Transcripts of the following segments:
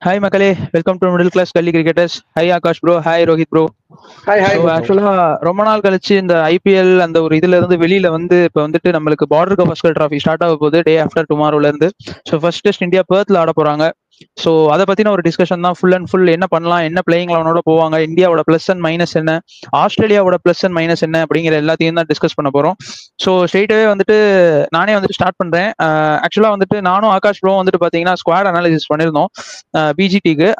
Hi மக்களே, welcome to middle class gully cricketers. Hi Akash bro, hi Rohit bro. Hi ஆக்சுவலா ரொம்ப நாள் கழிச்சு இந்த ஐபிஎல் அந்த ஒரு இதுல இருந்து வெளியில வந்து இப்ப வந்துட்டு நம்மளுக்கு பார்டர் கவாஸ்கர் டிராஃபி ஸ்டார்ட் ஆக போகுது டே ஆஃப்டர் டுமாரோல இருந்து. ஸோ ஃபர்ஸ்ட் டெஸ்ட் இந்தியா பெர்த்ல ஆட போறாங்க. ஸோ அதை பத்தின ஒரு டிஸ்கஷன் தான். ஃபுல் அண்ட் ஃபுல் என்ன பண்ணலாம், என்ன பிளேயிங் லெவனோட போவாங்க, இந்தியாவோட பிளஸ் அண்ட் மைனஸ் என்ன, ஆஸ்திரேலியாவோட பிளஸ் அண்ட் மைனஸ் என்ன அப்படிங்கிற எல்லாத்தையும் தான் டிஸ்கஸ் பண்ண போறோம். ஸோ ஸ்ட்ரெயிட்டாவே வந்துட்டு நானே வந்துட்டு ஸ்டார்ட் பண்றேன். ஆக்சுவலா வந்துட்டு நானும் ஆகாஷ் ப்ரோ வந்துட்டு பாத்தீங்கன்னா ஸ்குவாட் அனாலிசிஸ் பண்ணிருந்தோம் பிஜிடிக்கு.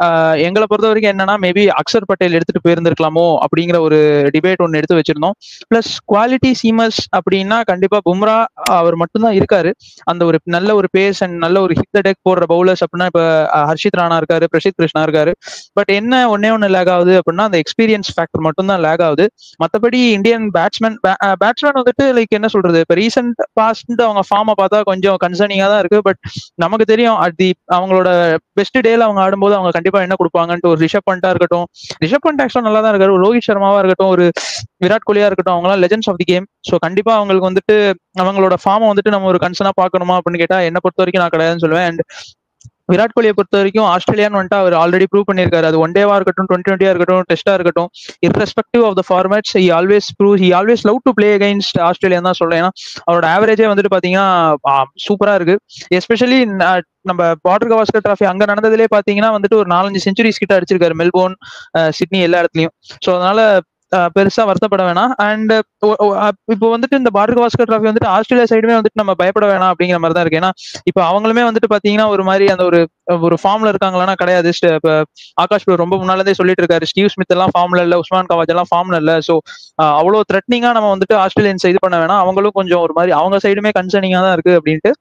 எங்களை பொறுத்த வரைக்கும் என்னன்னா, மேபி அக்சர் பட்டேல் எடுத்துட்டு போயிருந்திருக்கலாமோ அப்படிங்கிற ஒரு டிபேட் ஒன்று எடுத்து வச்சிருந்தோம். பிளஸ் குவாலிட்டி சீமர்ஸ் அப்படின்னா கண்டிப்பா பும்ரா அவர் மட்டும்தான் இருக்காரு. அந்த ஒரு நல்ல ஒரு பேஸ் அண்ட் நல்ல ஒரு ஹிட் டெக் போடுற பவுலர்ஸ் அப்படின்னா இப்ப ஹர்ஷித் ராணா இருக்காரு, பிரசித் கிருஷ்ணா இருக்காரு. பட் என்ன ஒன்னே லேக் ஆகுது அப்படின்னா அந்த எக்ஸ்பீரியன்ஸ் ஃபேக்டர் மட்டும் தான் லேக் ஆகுது. மற்றபடி இந்தியன் பேட்ஸ்மேன் வந்துட்டு லைக் என்ன சொல்றது, இப்ப ரீசெண்ட் பாஸ்ட் அவங்க ஃபார்மை பார்த்தா கொஞ்சம் கன்சர்னிங்கா தான் இருக்கு. பட் நமக்கு தெரியும் அவங்களோட பெஸ்ட் டேல அவங்க ஆடும்போது அவங்க கண்டிப்பா என்ன கொடுப்பாங்கன்ட்டு. ஒரு ரிஷப் பண்டா இருக்கட்டும், ரிஷப் பண்ட் ஆக்சுவலா நல்லா தான் இருக்காரு. ஒரு ரோஹித் சர்மாவா இருக்கட்டும், ஒரு விராட் கோலியா இருக்கட்டும், அவங்களாம் legends of the game. So கண்டிப்பா அவங்களுக்கு வந்துட்டு அவங்களோட ஃபார்மை வந்துட்டு நம்ம ஒரு கன்சர்னா பார்க்கணுமா அப்படின்னு கேட்டா என்ன பொறுத்த வரைக்கும் நான் கிடையாதுன்னு சொல்லுவேன். அண்ட் விராட் கோலியை பொறுத்த வரைக்கும் ஆஸ்திரேலியான்னு வந்துட்டு அவர் ஆல்ரெடி ப்ரூவ் பண்ணியிருக்காரு. அது ஒன் டேவா இருக்கட்டும், டுவெண்ட்டியா இருக்கட்டும், டெஸ்டா இருக்கட்டும், irrespective of the formats he always love to play against Australia தான் சொல்றேன். ஏன்னா அவரோட ஆவரேஜே வந்துட்டு பாத்தீங்கன்னா சூப்பரா இருக்கு. எஸ்பெஷலி நம்ம பார்டர் கவாஸ்கர் டிராஃபி அங்க நடந்ததுலேயே பாத்தீங்கன்னா வந்துட்டு ஒரு 4-5 செஞ்சுரிஸ் கிட்ட அடிச்சிருக்காரு, மெல்போர்ன், சிட்னி எல்லா இடத்துலயும். ஸோ அதனால பெருசா வருத்தப்பட வேணாம். அண்ட் இப்போ வந்துட்டு இந்த பார்டர் கவாஸ்கர் டிராஃபி வந்துட்டு ஆஸ்திரேலியா சைடுமே வந்துட்டு நம்ம பயப்பட வேணாம் அப்படிங்கிற மாதிரி தான் இருக்கு. ஏன்னா இப்போ அவங்களுமே வந்துட்டு பாத்தீங்கன்னா ஒரு மாதிரி அந்த ஒரு ஃபார்ம்ல இருக்காங்களான்னா கிடையாது. இப்ப ஆகாஷ் ரொம்ப முன்னாலே சொல்லிட்டு இருக்காரு, ஸ்டீவ் ஸ்மித் எல்லாம் ஃபார்ம்ல இல்ல, உஸ்மான் கவாஜ் எல்லாம் ஃபார்ம்ல இல்ல. ஸோ அவ்வளவு த்ரெட்னிங்கா நம்ம வந்துட்டு ஆஸ்திரேலியன்ஸ் இது பண்ண வேணாம். அவங்களும் கொஞ்சம் ஒரு மாதிரி அவங்க சைடுமே கன்சர்னிங்கா தான் இருக்கு அப்படின்ட்டு.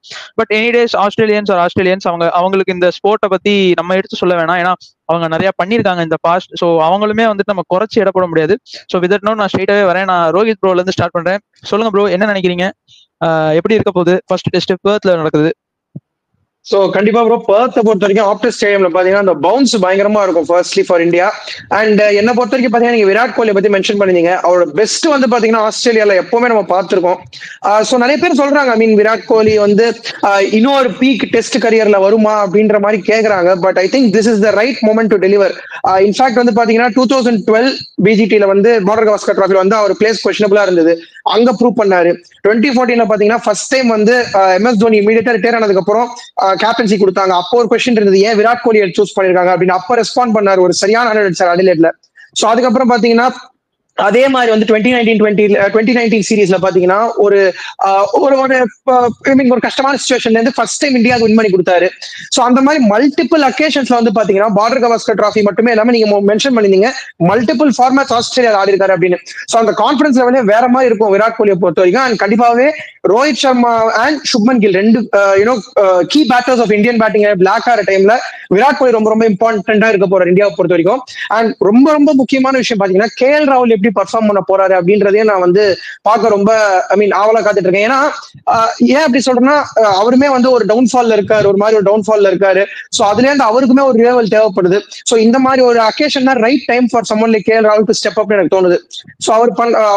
பட் எனிடேஸ் ஆஸ்திரேலியன்ஸ் அவங்களுக்கு இந்த ஸ்போர்ட்டை பத்தி நம்ம எடுத்து சொல்ல வேணாம். ஏன்னா அவங்க நிறைய பண்ணிருக்காங்க இந்த பாஸ்ட். ஸோ அவங்களுமே வந்துட்டு நம்ம குறைச்சி இடப்பட முடியாது. ஸோ வித் நோட் நான் ஸ்ட்ரெயிட்டாவே வரேன். நான் ரோஹித் ப்ரோல இருந்து ஸ்டார்ட் பண்றேன். சொல்லுங்க ப்ரோ, என்ன நினைக்கிறீங்க? எப்படி இருக்க போகுது ஃபர்ஸ்ட் டெஸ்ட் பெர்த்ல நடக்குது? சோ கண்டிப்பா ப்ரோ, பெர்த்தை பொறுத்த வரைக்கும் ஆப்டர் ஸ்டேடியம்ல பாத்தீங்கன்னா அந்த பவுன்ஸ் பயங்கரமா இருக்கும் ஃபர்ஸ்ட்லி ஃபார் இந்தியா. அண்ட் என்ன பொறுத்த வரைக்கும் பாத்தீங்கன்னா நீங்க விராட் கோலியை பத்தி மென்ஷன் பண்ணிருந்தீங்க. அவரோட பெஸ்ட் வந்து பாத்தீங்கன்னா ஆஸ்திரேலியால எப்பவுமே நம்ம பார்த்திருக்கோம். சோ நிறைய பேர் சொல்றாங்க, ஐ மீன் விராட் கோலி வந்து இன்னொரு பீக் டெஸ்ட் கரியர்ல வருமா அப்படின்ற மாதிரி கேக்குறாங்க. But I think this is the right moment to deliver. In fact வந்து பாத்தீங்கன்னா 2012 பிஜிடில வந்து பார்டர் கவாஸ்கர் டிராஃபில வந்து அவர் பிளேஸ் கொஸ்டினபிளா இருந்தது, அங்க ப்ரூவ் பண்ணாரு. 2014 பாத்தீங்கன்னா ஃபர்ஸ்ட் டைம் வந்து எம்எஸ் தோனி இமீடியட்டா ரிட்டையர் ஆனதுக்கு அப்புறம் கேப்டன்சி கொடுத்தாங்க. அப்போ ஒரு கொஸ்டின் இருந்தது, ஏன் விராட் கோலியை சூஸ் பண்ணிருக்காங்க அப்படின்னு. அப்ப ரெஸ்பாண்ட் பண்ணாரு, ஒரு சரியான அடிச்சார் அடிலேட்ல. சோ அதுக்கப்புறம் பாத்தீங்கன்னா அதே மாதிரி வந்து 2019 சீரீஸ்ல பாத்தீங்கன்னா ஒரு கஷ்டமான சிச்சுவேஷன்ல இருந்து ஃபர்ஸ்ட் டைம் இந்தியாவுக்கு வின் பண்ணி கொடுத்தாரு. சோ அந்த மாதிரி மல்டிபிள் அக்கேஷன்ஸ்ல வந்து பாத்தீங்கன்னா பார்டர் கவாஸ்கர் டிராஃபி மட்டுமே இல்லாம நீங்க மென்ஷன் பண்ணிருந்தீங்க மல்டிபிள் ஃபார்மேட்ஸ் ஆஸ்திரேலியா ஆடி இருக்காரு அப்படின்னு. சோ அந்த கான்பிடன்ஸ் லெவலே வேற மாதிரி இருக்கும் விராட் கோலியை பொறுத்த வரைக்கும். அண்ட் கண்டிப்பாவே ரோஹித் சர்மா அண்ட் சுப்மன் கில் ரெண்டு key batters of Indian batting block ஆகிற டைம்ல விராட் கோலி ரொம்ப ரொம்ப இம்பார்ட்டன்டா இருக்க போறாரு இந்தியாவை பொறுத்த வரைக்கும். அண்ட் ரொம்ப ரொம்ப முக்கியமான விஷயம் பாத்தீங்கன்னா கேஎல் ராகுல் எப்படி பர்ஃபார்ம் பண்ண போறாரு அப்படின்றதையும் நான் வந்து பார்க்க ரொம்ப ஆவலா காத்துட்டு இருக்கேன். ஏன்னா ஏன் அப்படி சொல்றேன்னா அவருமே வந்து ஒரு டவுன்ஃபால்ல இருக்காரு, ஒரு மாதிரி ஒரு டவுன்ஃபால்ல இருக்காரு. சோ அதுல இருந்து அவருக்குமே ஒரு ரிவைவல் தேவைப்படுது. சோ இந்த மாதிரி ஒரு அக்கேஷன் தான் right time for summon like KL ராகுல் டு ஸ்டெப் அப் எனக்கு தோணுது. சோ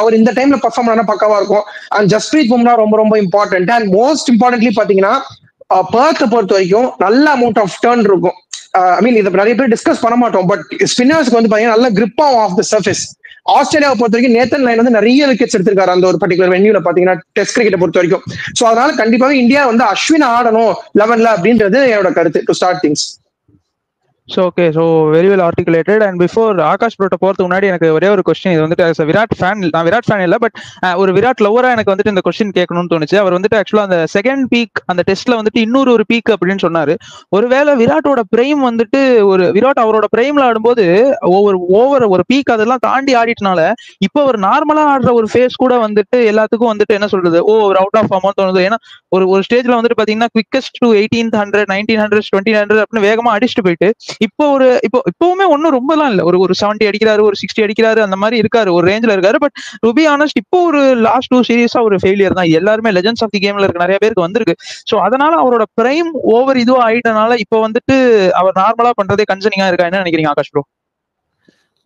அவர் இந்த டைம்ல பர்ஃபார்ம் பண்ணா பக்காவா இருக்கும். அண்ட் ஜஸ்பிரீத் பும்ரா ரொம்ப ரொம்ப இம்பார்ட்டன்ட். அண்ட் மோஸ்ட் இம்பார்ட்டன்ட்லி பாத்தீங்கன்னா பெர்த்தை பொறுத்த வரைக்கும் நல்ல அமௌண்ட் ஆஃப் டர்ன் இருக்கும். இதை நிறைய பேர் டிஸ்கஸ் பண்ண மாட்டோம். பட் ஸ்பின்னர்ஸ்க்கு வந்து பாத்தீங்கன்னா நல்ல கிரிப் ஆஃப் த சர்ஃபேஸ். ஆஸ்திரேலியாவை பொறுத்த வரைக்கும் நேத்தன் லைன் வந்து நிறைய விக்கெட்ஸ் எடுத்திருக்காரு அந்த ஒரு பர்டிகுலர் வென்யூல பாத்தீங்கன்னா டெஸ்ட் கிரிக்கெட்டை பொறுத்த வரைக்கும். சோ அதனால கண்டிப்பாவே இந்தியா வந்து அஸ்வின் ஆடணும் 11ல அப்படின்றது என்னோட கருத்து to start things. So okay, so very well articulated. And before Akash ப்ரோட்ட போறதுக்கு முன்னாடி எனக்கு ஒரே ஒரு கொஸ்டின். இது வந்துட்டு விராட் ஃபேன், நான் விராட் ஃபேன் இல்லை, பட் ஒரு விராட் லவரா எனக்கு வந்துட்டு இந்த கொஸ்டின் கேட்கணும்னு தோணுச்சு. அவர் வந்துட்டு ஆக்சுவலா அந்த செகண்ட் பீக் அந்த டெஸ்ட்ல வந்துட்டு இன்னொரு ஒரு பீக் அப்படின்னு சொன்னாரு. ஒருவேளை விராட்டோட பிரைம் வந்துட்டு விராட் அவரோட பிரைம்ல ஆடும்போது ஓவர் ஒரு பீக் அதெல்லாம் தாண்டி ஆடிட்டனால இப்போ ஒரு நார்மலா ஆடுற ஒரு ஃபேஸ் கூட வந்துட்டு எல்லாத்துக்கும் வந்துட்டு என்ன சொல்றது, ஒரு அவுட் ஆஃப் ஃபார்மா தோணுது. ஏன்னா ஒரு ஸ்டேஜ்ல வந்துட்டு பாத்தீங்கன்னா குவிக்கஸ்ட் டு 1800 1900 2000 அப்படின்னு வேகமா அடிச்சுட்டு போயிட்டு இப்பவுமே ஒன்னும் ரொம்பலாம் இல்ல, ஒரு 70 அடிக்கிறாரு, ஒரு 60 அடிக்கிறாரு, அந்த மாதிரி இருக்காரு, ஒரு ரேஞ்சில இருக்காரு. பட் டு பி ஆனஸ்ட் இப்போ ஒரு லாஸ்ட் 2 சீரீஸா ஒரு ஃபெயிலியர் தான். எல்லாருமே லெஜெண்ட்ஸ் ஆஃப் தி கேம்ல இருக்க நிறைய பேருக்கு வந்திருக்கு. சோ அதனால அவரோட பிரைம் ஓவர் இதுவா ஆயிட்டனால இப்போ வந்துட்டு அவர் நார்மலா பண்றதே கன்சர்னிங்கா இருக்கா, என்ன நினைக்கிறீங்க ஆகாஷ் ப்ரோ?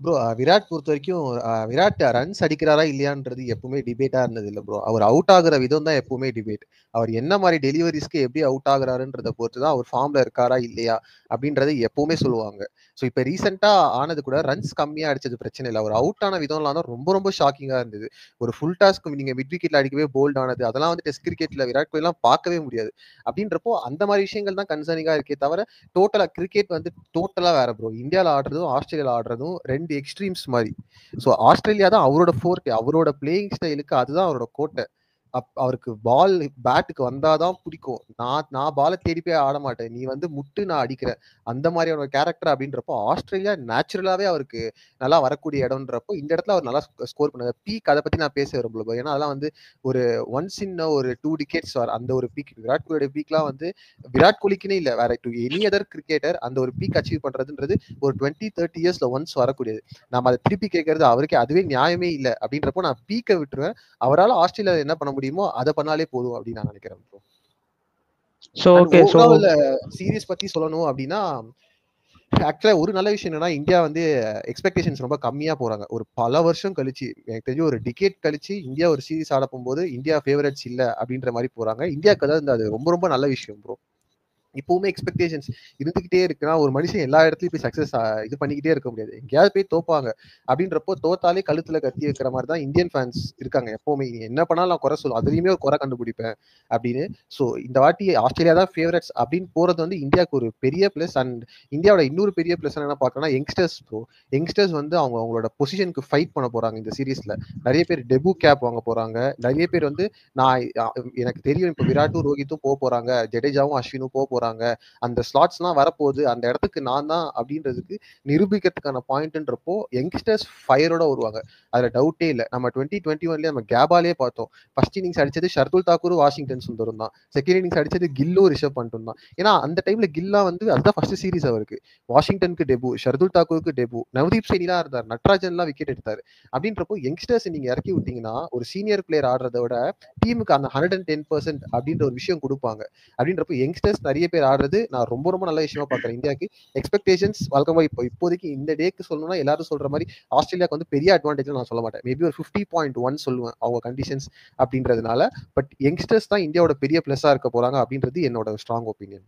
ப்ரோ விராட் பொறுத்த வரைக்கும் விராட் ரன்ஸ் அடிக்கிறாரா இல்லையான்றது எப்பவுமே டிபேட்டா இருந்தது இல்லை ப்ரோ. அவர் அவுட் ஆகுற விதம் தான் எப்பவுமே டிபேட். அவர் என்ன மாதிரி டெலிவரிஸ்க்கு எப்படி அவுட் ஆகுறாருன்றத பொறுத்து தான் அவர் ஃபார்ம்ல இருக்காரா இல்லையா அப்படின்றத எப்பவுமே சொல்லுவாங்க. ஸோ இப்போ ரீசெண்டா ஆனது கூட ரன்ஸ் கம்மியா அடிச்சது பிரச்சனை இல்லை. அவர் அவுட் ஆன விதம்லாம் தான் ரொம்ப ரொம்ப ஷாக்கிங்கா இருந்தது. ஒரு ஃபுல் டாஸ்க் நீங்க மிட் விக்கெட்ல அடிக்கவே போல்ட் ஆனது, அதெல்லாம் வந்து டெஸ்ட் கிரிக்கெட்ல விராட் கோலி எல்லாம் பார்க்கவே முடியாது. அப்படின்றப்போ அந்த மாதிரி விஷயங்கள் தான் கன்சர்னிங்கா இருக்கே தவிர டோட்டலா கிரிக்கெட் வந்து டோட்டலா வேற ப்ரோ. இந்தியாவில் ஆடுறதும் ஆஸ்திரேலியாவில் ஆடுறதும் ரெண்டு எக்ஸ்ட்ரீம்ஸ் மாதிரி. ஸோ ஆஸ்திரேலியா தான் அவரோட ஃபோர்ட், அவரோட பிளேயிங் ஸ்டைலுக்கு அதுதான் அவரோட கோட்டை. அவருக்கு பால் பேட்டுக்கு வந்தாதான் பிடிக்கும். நான் பாலை தேடி போய் ஆட மாட்டேன், நீ வந்து முட்டு நான் அடிக்கிறேன், அந்த மாதிரியான கேரக்டர். அப்படின்றப்போ ஆஸ்திரேலியா நேச்சுரலாவே அவருக்கு நல்லா வரக்கூடிய இடம்ன்றப்போ இந்த இடத்துல அவர் நல்லா ஸ்கோர் பண்ணாரு. பீக் அதை பத்தி நான் பேச விரும்பல, ஏன்னா அதெல்லாம் வந்து ஒரு ஒன்ஸ் இன் ஒரு 2 decades அந்த ஒரு பீக். விராட் கோலியோட பீக்லாம் வந்து விராட் கோலிக்குன்னே இல்லை, வேற டு எனி அதர் கிரிக்கெட்டர் அந்த ஒரு பீக் அச்சீவ் பண்றதுன்றது ஒரு 20-30 yearsல ஒன்ஸ் வரக்கூடியது. நம்ம அதை திருப்பி கேட்கறது அவருக்கே அதுவே நியாயமே இல்லை. அப்படின்றப்போ நான் பீக்கை விட்டுருவேன். அவரால் ஆஸ்திரேலியா என்ன பண்ண முடியுமோ அதை பண்ணாலே போதும் அப்படின்னு நான் நினைக்கிறேன். சீரீஸ் பத்தி சொல்லணும் அப்படின்னா ஆக்சுவலா ஒரு நல்ல விஷயம் என்னன்னா இந்தியா வந்து எக்ஸ்பெக்டேஷன்ஸ் ரொம்ப கம்மியா போறாங்க. ஒரு பல வருஷம் கழிச்சு, எனக்கு தெரிஞ்சு ஒரு டிகேட் கழிச்சு இந்தியா ஒரு சீரீஸ் ஆட போகும்போது இந்தியா ஃபேவரட்ஸ் இல்ல அப்படின்ற மாதிரி போறாங்க. இந்தியாவுக்கு அதாவது அது ரொம்ப ரொம்ப நல்ல விஷயம் ப்ரோ. இப்பவுமே எக்ஸ்பெக்டேஷன்ஸ் இருந்துகிட்டே இருக்குன்னா ஒரு மனுஷன் எல்லா இடத்துலயும் போய் சக்சஸ் இது பண்ணிக்கிட்டே இருக்க முடியாது. எங்கேயாவது போய் தோப்பாங்க. அப்படின்றப்போ தோத்தாலே கழுத்துல கத்தி வைக்கிற மாதிரி தான் இந்தியன் ஃபேன்ஸ் இருக்காங்க எப்பவுமே. என்ன பண்ணாலும் நான் குறை சொல்லுவேன், அதுலயுமே ஒரு குறை கண்டுபிடிப்பேன் அப்படின்னு. ஸோ இந்த வாட்டி ஆஸ்திரேலியா தான் ஃபேவரட்ஸ் அப்படின்னு போறது வந்து இந்தியாவுக்கு ஒரு பெரிய பிளஸ். அண்ட் இந்தியாவோட இன்னொரு பெரிய பிளஸ் என்ன பார்க்கணும்னா யங்ஸ்டர்ஸ் ப்ரோ. யங்ஸ்டர்ஸ் வந்து அவங்களோட பொசிஷனுக்கு ஃபைட் பண்ண போறாங்க இந்த சீரீஸ்ல. நிறைய பேர் டெபு கேப் வாங்க போறாங்க. நிறைய பேர் வந்து எனக்கு தெரியும் இப்போ விராட்டும் ரோஹித்தும் போறாங்க, ஜடேஜாவும் அஸ்வினும் போறாங்க. அந்த ஸ்லாட்ஸ் எல்லாம் வரப்போகுது, அந்த இடத்துக்கு நான் தான் அப்படின்றதுக்கு நிரூபிக்கிறதுக்கான பாயிண்ட்ன்றப்போ யங்ஸ்டர்ஸ் ஃபயரோட வருவாங்க, அதுல டவுட்டே இல்லை. நம்ம 2021 நம்ம கேபாலே பார்த்தோம். ஃபர்ஸ்ட் இன்னிங்ஸ் அடிச்சது ஷர்துல் தாக்கூர் வாஷிங்டன் சுந்தரும் தான். செகண்ட் இன்னிங்ஸ் அடிச்சது கில்லும் ரிஷப் பண்டும் தான். ஏன்னா அந்த டைம்ல கில்லா வந்து அதுதான் ஃபர்ஸ்ட் சீரீஸ் அவருக்கு. வாஷிங்டனுக்கு டெபு, ஷர்துல் தாக்கூருக்கு டெபு, நவதீப் சைனிலாம் இருந்தார், நட்ராஜன்லாம் விக்கெட் எடுத்தாரு. அப்படின்றப்போ யங்ஸ்டர்ஸ் நீங்க இறக்கி விட்டீங்கன்னா ஒரு சீனியர் பிளேயர் ஆடுறத விட டீமுக்கு அந்த 110% அப்படின்ற ஒரு விஷயம் கொடுப்பாங்க. அப்படின்றப்போ யங்ஸ்டர்ஸ் நிறைய பேர் ஆடுறது நான் ரொம்ப ரொம்ப நல்ல விஷயமா பாக்குறேன். இந்தியாவுக்கு எக்ஸ்பெக்டேஷன்ஸ் வழக்கமா இப்போதைக்கு இந்த டேக்கு சொல்லணும்னா எல்லாரும் சொல்ற மாதிரி ஆஸ்திரேலியாவுக்கு வந்து பெரிய அட்வான்டேஜ் நான் சொல்ல மாட்டேன். மேபி ஒரு 50.1 சொல்லுவேன் அவங்க கண்டிஷன்ஸ் அப்படின்றதுனால. பட் யங்ஸ்டர்ஸ் தான் இந்தியாவோட பெரிய பிளஸ்ஸா இருக்க போறாங்க அப்படின்றது என்னோட ஸ்ட்ராங் ஒப்பீனியன்.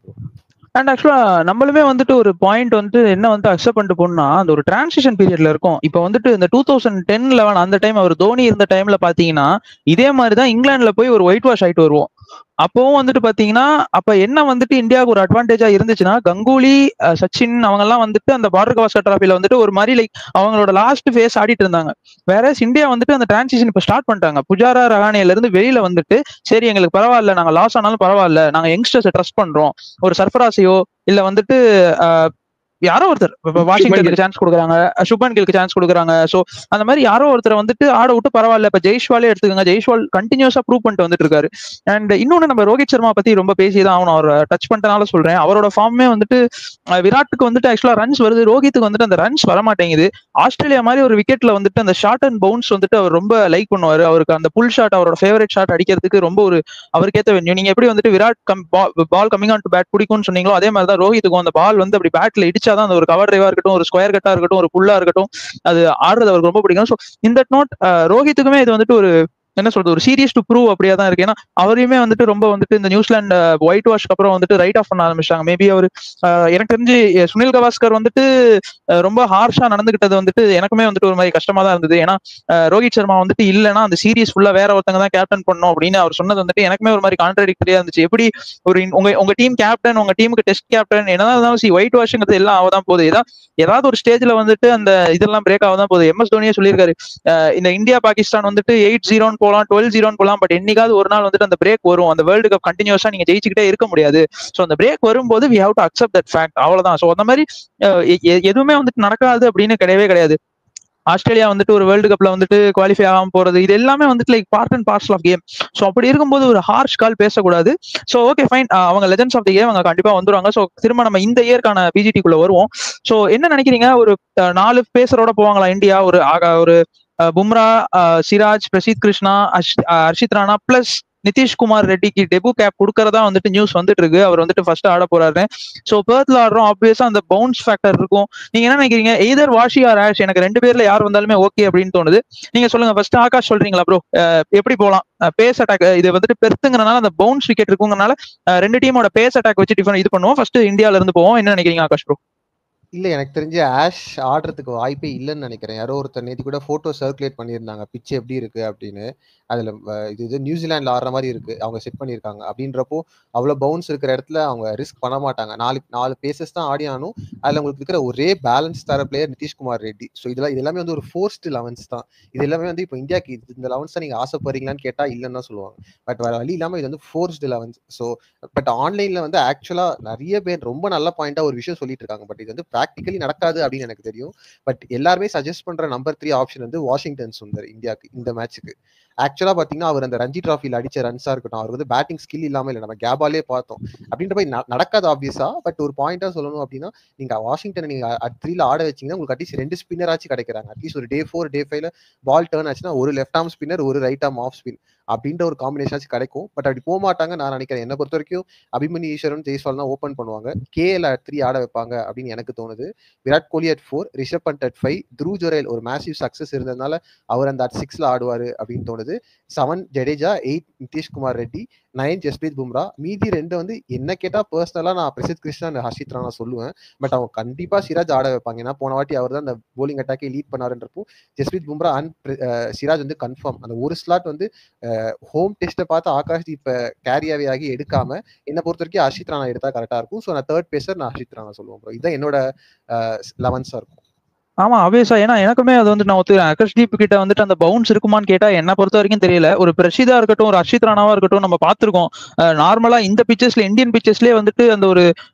அண்ட் ஆக்சுவலா நம்மளுமே வந்துட்டு ஒரு பாயிண்ட் வந்து என்ன வந்து அக்செப்ட் பண்ணிட்டு போனா அந்த ஒரு டிரான்சிஷன் பீரியட்ல இருக்கும். இப்போ வந்துட்டு இந்த 2010-11 அந்த டைம் அவர் தோனி இருந்த டைம்ல பாத்தீங்கன்னா இதே மாதிரிதான் இங்கிலாந்துல போய் ஒரு ஒயிட் வாஷ் ஆயிட்டு வருவோம். அப்பவும் வந்துட்டு பாத்தீங்கன்னா அப்ப என்ன வந்துட்டு இந்தியாவுக்கு ஒரு அட்வான்டேஜா இருந்துச்சுன்னா கங்குலி, சச்சின் அவங்க எல்லாம் வந்துட்டு அந்த பார்டர் கவாஸ்கர் டிராஃபில வந்துட்டு ஒரு மாதிரி லைக் அவங்களோட லாஸ்ட் ஃபேஸ் ஆடிட்டு இருந்தாங்க. வேற இந்தியா வந்துட்டு அந்த டிரான்சிஷன் இப்ப ஸ்டார்ட் பண்ணிட்டாங்க. புஜாரா, ரஹானேல இருந்து வெளியில வந்துட்டு சரி எங்களுக்கு பரவாயில்ல, நாங்க லாஸ் ஆனாலும் பரவாயில்ல, நாங்க யங்ஸ்டர்ஸை ட்ரஸ்ட் பண்றோம், ஒரு சர்ஃபராஸையோ இல்ல வந்துட்டு யாரோ ஒருத்தர் வாஷிங்டனுக்கு சான்ஸ் கொடுக்குறாங்க, சுப்மன் கில்க்கு சான்ஸ் கொடுக்குறாங்க. சோ அந்த மாதிரி யாரோ ஒருத்தர் வந்துட்டு ஆட விட்டு பரவாயில்ல. இப்ப ஜெய்ஷ்வாலே எடுத்துக்கோங்க, ஜெய்ஷ்வால் கண்டினியூஸா ப்ரூவ் பண்ணிட்டு வந்துட்டு இருக்காரு. அண்ட் இன்னொன்னு நம்ம ரோஹித் சர்மா பத்தி ரொம்ப பேசிதான் ஆகணும், அவர் டச் பண்ணிட்டனால சொல்றேன். அவரோட ஃபார்மே வந்துட்டு விராட்டுக்கு வந்துட்டு ஆக்சுவலா ரன்ஸ் வருது, ரோஹித்துக்கு வந்துட்டு அந்த ரன்ஸ் வர மாட்டேங்குது. ஆஸ்திரேலியா மாதிரி ஒரு விக்கெட்ல வந்துட்டு அந்த ஷார்ட் அண்ட் பவுன்ஸ் வந்துட்டு அவர் ரொம்ப லைக் பண்ணுவாரு. அவருக்கு அந்த புல் ஷாட் அவரோட ஃபேவரட் ஷாட் அடிக்கிறதுக்கு ரொம்ப ஒரு அவருக்கேற்ற வென்யூ. நீங்க எப்படி வந்துட்டு விராட் பால் கமிங் ஆன் டு பேட் பிடிக்கும்னு சொன்னீங்களோ அதே மாதிரி தான் ரோஹித்துக்கும் அந்த பால் வந்து அப்படி பேட்ல இடிச்சாதான் அந்த ஒரு கவர் டிரைவா இருக்கட்டும், ஒரு ஸ்கொயர் கட்டா இருக்கட்டும், ஒரு புல்லா இருக்கட்டும், அது ஆடுறது அவருக்கு ரொம்ப பிடிக்கும். ஸோ இந்த நோட் ரோஹித்துக்குமே இது வந்துட்டு ஒரு என்ன சொல்றது, ஒரு சீரியஸ் டு ப்ரூவ் அப்படியே தான் இருக்கு. ஏன்னா அவரையுமே வந்துட்டு ரொம்ப வந்துட்டு இந்த நியூசிலாந்து ஒயிட் வாஷ்க்கு அப்புறம் வந்துட்டு ரைட் ஆஃப் பண்ண ஆரம்பிச்சாங்க. மேபி அவர் எனக்கு தெரிஞ்சு சுனில் கவாஸ்கர் வந்துட்டு ரொம்ப ஹார்ஷா நடந்துகிட்டது வந்துட்டு எனக்குமே வந்துட்டு ஒரு மாதிரி கஷ்டமா தான் இருந்தது. ஏன்னா ரோஹித் சர்மா வந்துட்டு இல்லைன்னா அந்த சீரீஸ் ஃபுல்லா வேற ஒருத்தங்க தான் கேப்டன் பண்ணணும் அப்படின்னு அவர் சொன்னது வந்துட்டு எனக்குமே ஒரு மாதிரி கான்ட்ராடிக்டரியா இருந்துச்சு. எப்படி ஒரு உங்க டீம் கேப்டன், உங்க டீமுக்கு டெஸ்ட் கேப்டன் என்னதான் இருந்தாலும் ஒயிட் வாஷ்ங்கிறது எல்லாம் ஆவதான் போகுது. ஏதாவது ஒரு ஸ்டேஜ்ல வந்துட்டு அந்த இதெல்லாம் பிரேக் ஆகதான் போகுது. MS தோனியே சொல்லியிருக்காரு, இந்த இந்தியா பாகிஸ்தான் வந்துட்டு 8-0 போலாம், 12-0 போலாம், பட் என்னைக்காவது ஒரு நாள் வந்துட்டு அந்த பிரேக் வரும். அந்த வேர்ல்டு கப் கண்டினியூஸா நீங்க ஜெயிச்சுக்கிட்டே இருக்க முடியாது. சோ அந்த பிரேக் வரும்போது we have to accept that fact, அவ்வளவுதான். சோ அந்த மாதிரி எதுவுமே வந்துட்டு நடக்காது அப்படின்னு கிடையவே கிடையாது. ஆஸ்திரேலியா வந்துட்டு ஒரு வேர்ல்டு கப்ல வந்துட்டு குவாலிஃபை ஆகாம போறது இது எல்லாமே வந்துட்டு like part and parcel of game. So அப்படி இருக்கும்போது ஒரு ஹார்ஷ் கால் பேசக்கூடாது. ஸோ ஓகே ஃபைன், அவங்க லெஜெண்ட்ஸ் ஆஃப் தி கேம் அவங்க கண்டிப்பா வந்துருவாங்க. ஸோ திரும்ப நம்ம இந்த இயர்க்கான பிஜிடிக்குள்ள வருவோம். ஸோ என்ன நினைக்கிறீங்க, ஒரு 4 பேசரோட போவாங்களா இந்தியா? ஒரு பும்ரா, சிராஜ், பிரசித் கிருஷ்ணா, ஹர்ஷித் ராணா பிளஸ் நிதிஷ்குமார் ரெட்டிக்கு டெபு கேப் கொடுக்கறதா வந்துட்டு நியூஸ் வந்துட்டு இருக்கு. அவர் வந்துட்டு ஃபர்ஸ்ட் ஆட போறாரு. ஸோ பெர்த்ல ஆடுறோம், ஆப்வியஸா அந்த பவுன்ஸ் ஃபேக்டர் இருக்கும். நீங்க என்ன நினைக்கிறீங்க? எய்தர் வாஷி ஆர் ஆஷ், எனக்கு 2 பேர்ல யார் வந்தாலுமே ஓகே அப்படின்னு தோணுது. நீங்க சொல்லுங்க ஃபர்ஸ்ட். ஆகாஷ் சொல்றீங்களா ப்ரோ? எப்படி போலாம்? பேஸ் அட்டாக் இது வந்துட்டு பெருத்துங்கிறனால அந்த பவுன்ஸ் விக்கெட் இருக்குங்கனால 2 டீமோட பேஸ் அட்டாக் வச்சு டிஃபன் இது பண்ணுவோம். ஃபர்ஸ்ட் இந்தியால இருந்து போவோம். என்ன நினைக்கிறீங்க ஆகாஷ் ப்ரோ? இல்ல, எனக்கு தெரிஞ்சு ஆஷ் ஆடுறதுக்கு வாய்ப்பே இல்லைன்னு நினைக்கிறேன். யாரோ ஒருத்தர் நேற்று கூட போட்டோ சர்க்குலேட் பண்ணியிருந்தாங்க, பிச் எப்படி இருக்கு அப்படின்னு. அதுல இது நியூசிலாந்துல ஆடுற மாதிரி இருக்கு, அவங்க செட் பண்ணியிருக்காங்க. அப்படின்றப்போ அவ்வளவு பவுன்ஸ் இருக்கிற இடத்துல அவங்க ரிஸ்க் பண்ண மாட்டாங்க. 4 பேசஸ் தான் ஆடியானும் அதுல உங்களுக்கு இருக்கிற ஒரே பேலன்ஸ் தர பிளேயர் நிதிஷ்குமார் ரெட்டி. ஸோ இது எல்லாமே வந்து ஒரு ஃபோர்ஸ்டு 11s தான். இது எல்லாமே வந்து இப்போ இந்தியாவுக்கு இந்த 11s தான் நீங்க ஆசைப்படுறீங்களான்னு கேட்டா இல்லைன்னு தான் சொல்லுவாங்க. பட் வேற வழி இல்லாம இது வந்து ஃபோர்ஸ்டு 11s. ஸோ பட் ஆன்லைன்ல வந்து ஆக்சுவலா நிறைய பேர் ரொம்ப நல்ல பாயிண்டா ஒரு விஷயம் சொல்லிட்டு இருக்காங்க. பட் இது வந்து ப்ராக்டிகலி நடக்காது அப்படின்னு எனக்கு தெரியும். பட் எல்லாருமே சஜஸ்ட் பண்ற நம்பர் 3 ஆப்ஷன் வந்து வாஷிங்டன் சுந்தர் இந்தியாவுக்கு இந்த மேட்சுக்கு. ஆக்சுவலா பாத்தீங்கன்னா அவர் அந்த ரஞ்சி டிராஃபில அடிச்ச ரன்ஸா இருக்கட்டும், அவர் வந்து பேட்டிங் ஸ்கில் இல்லாம இல்லை, நம்ம கேபாலே பார்த்தோம். அப்படின்ற போய் நடக்காது ஆப்வியஸா. பட் ஒரு பாயிண்டா சொல்லணும் அப்படின்னா, நீங்க வாஷிங்டன் நீங்க 3ல ஆட வச்சீங்கன்னா உங்களுக்கு அட்லீஸ்ட் 2 ஸ்பின்னர் ஆச்சு கிடைக்கிறாங்க. அட்லீஸ்ட் ஒரு டே 4 டே 5ல பால் டர்ன் ஆச்சுன்னா ஒரு லெஃப்ட் ஆர்ம் ஸ்பின்னர், ஒரு ரைட் ஆர்ம் ஆஃப் ஸ்பின் அப்படின்ற ஒரு காம்பினேஷன் ஆச்சு கிடைக்கும். பட் அப்படி போக மாட்டாங்க நான் நினைக்கிறேன். என்ன பொறுத்த வரைக்கும் அபிமன்யு ஈஸ்வரன், ஜெய்ஸ்வால் தான் ஓப்பன் பண்ணுவாங்க. கேஎல் 3 ஆட வைப்பாங்க அப்படின்னு எனக்கு தோணுது. Virat Kohli at 4, Rishabh Pant at 5, through Jurel ஒரு மேசிவ் சக்சஸ் இருந்ததுனால அவர் அந்த 6ல ஆடுவாரு அப்படின்னு தோணுது. 7 ஜடேஜா, 8 நிதிஷ்குமார் ரெட்டி, 9 ஜஸ்பிரீத் பும்ரா. மீதி 2 வந்து என்ன கேட்டா பர்சனலா நான் பிரசித் கிருஷ்ணா, ஹர்ஷித் ராணா சொல்லுவேன். பட் அவங்க கண்டிப்பா சிராஜ் ஆட வைப்பாங்க. ஏன்னா போன வாட்டி அவர் தான் அந்த போலிங் அட்டாக்கே லீட் பண்ணாருன்றப்போ ஜஸ்பிரீத் பும்ரா அண்ட் சிராஜ் வந்து கன்ஃபார்ம். அந்த ஒரு ஸ்லாட் வந்து ஹோம் டெஸ்ட்டை பார்த்து ஆகாஷ் இப்ப கேரியாவே ஆகி எடுக்காம என்னை பொறுத்த வரைக்கும் ஹர்ஷித் ராணா எடுத்தா கரெக்டா இருக்கும். ஸோ நான் தேர்ட் பேசர் நான் ஹர்ஷித் ராணா சொல்லுவேன் ப்ரோ. இதுதான் என்னோட 11s இருக்கும். ஆமா ஆப்வியஸா. ஏன்னா எனக்குமே அது வந்து நான் ஒத்துக்கிறேன். ஆகாஷ்தீப் கிட்ட வந்துட்டு அந்த பவுன்ஸ் இருக்குமான்னு கேட்டா என்ன பொறுத்த வரைக்கும் தெரியல. ஒரு பிரஷிதா இருக்கட்டும், ஒரு ஹர்ஷித் ராணாவா இருக்கட்டும், நம்ம பார்த்திருக்கோம் நார்மலா இந்த பிச்சஸ்ல, இந்தியன் பிச்சஸ்லயே வந்துட்டு அந்த ஒரு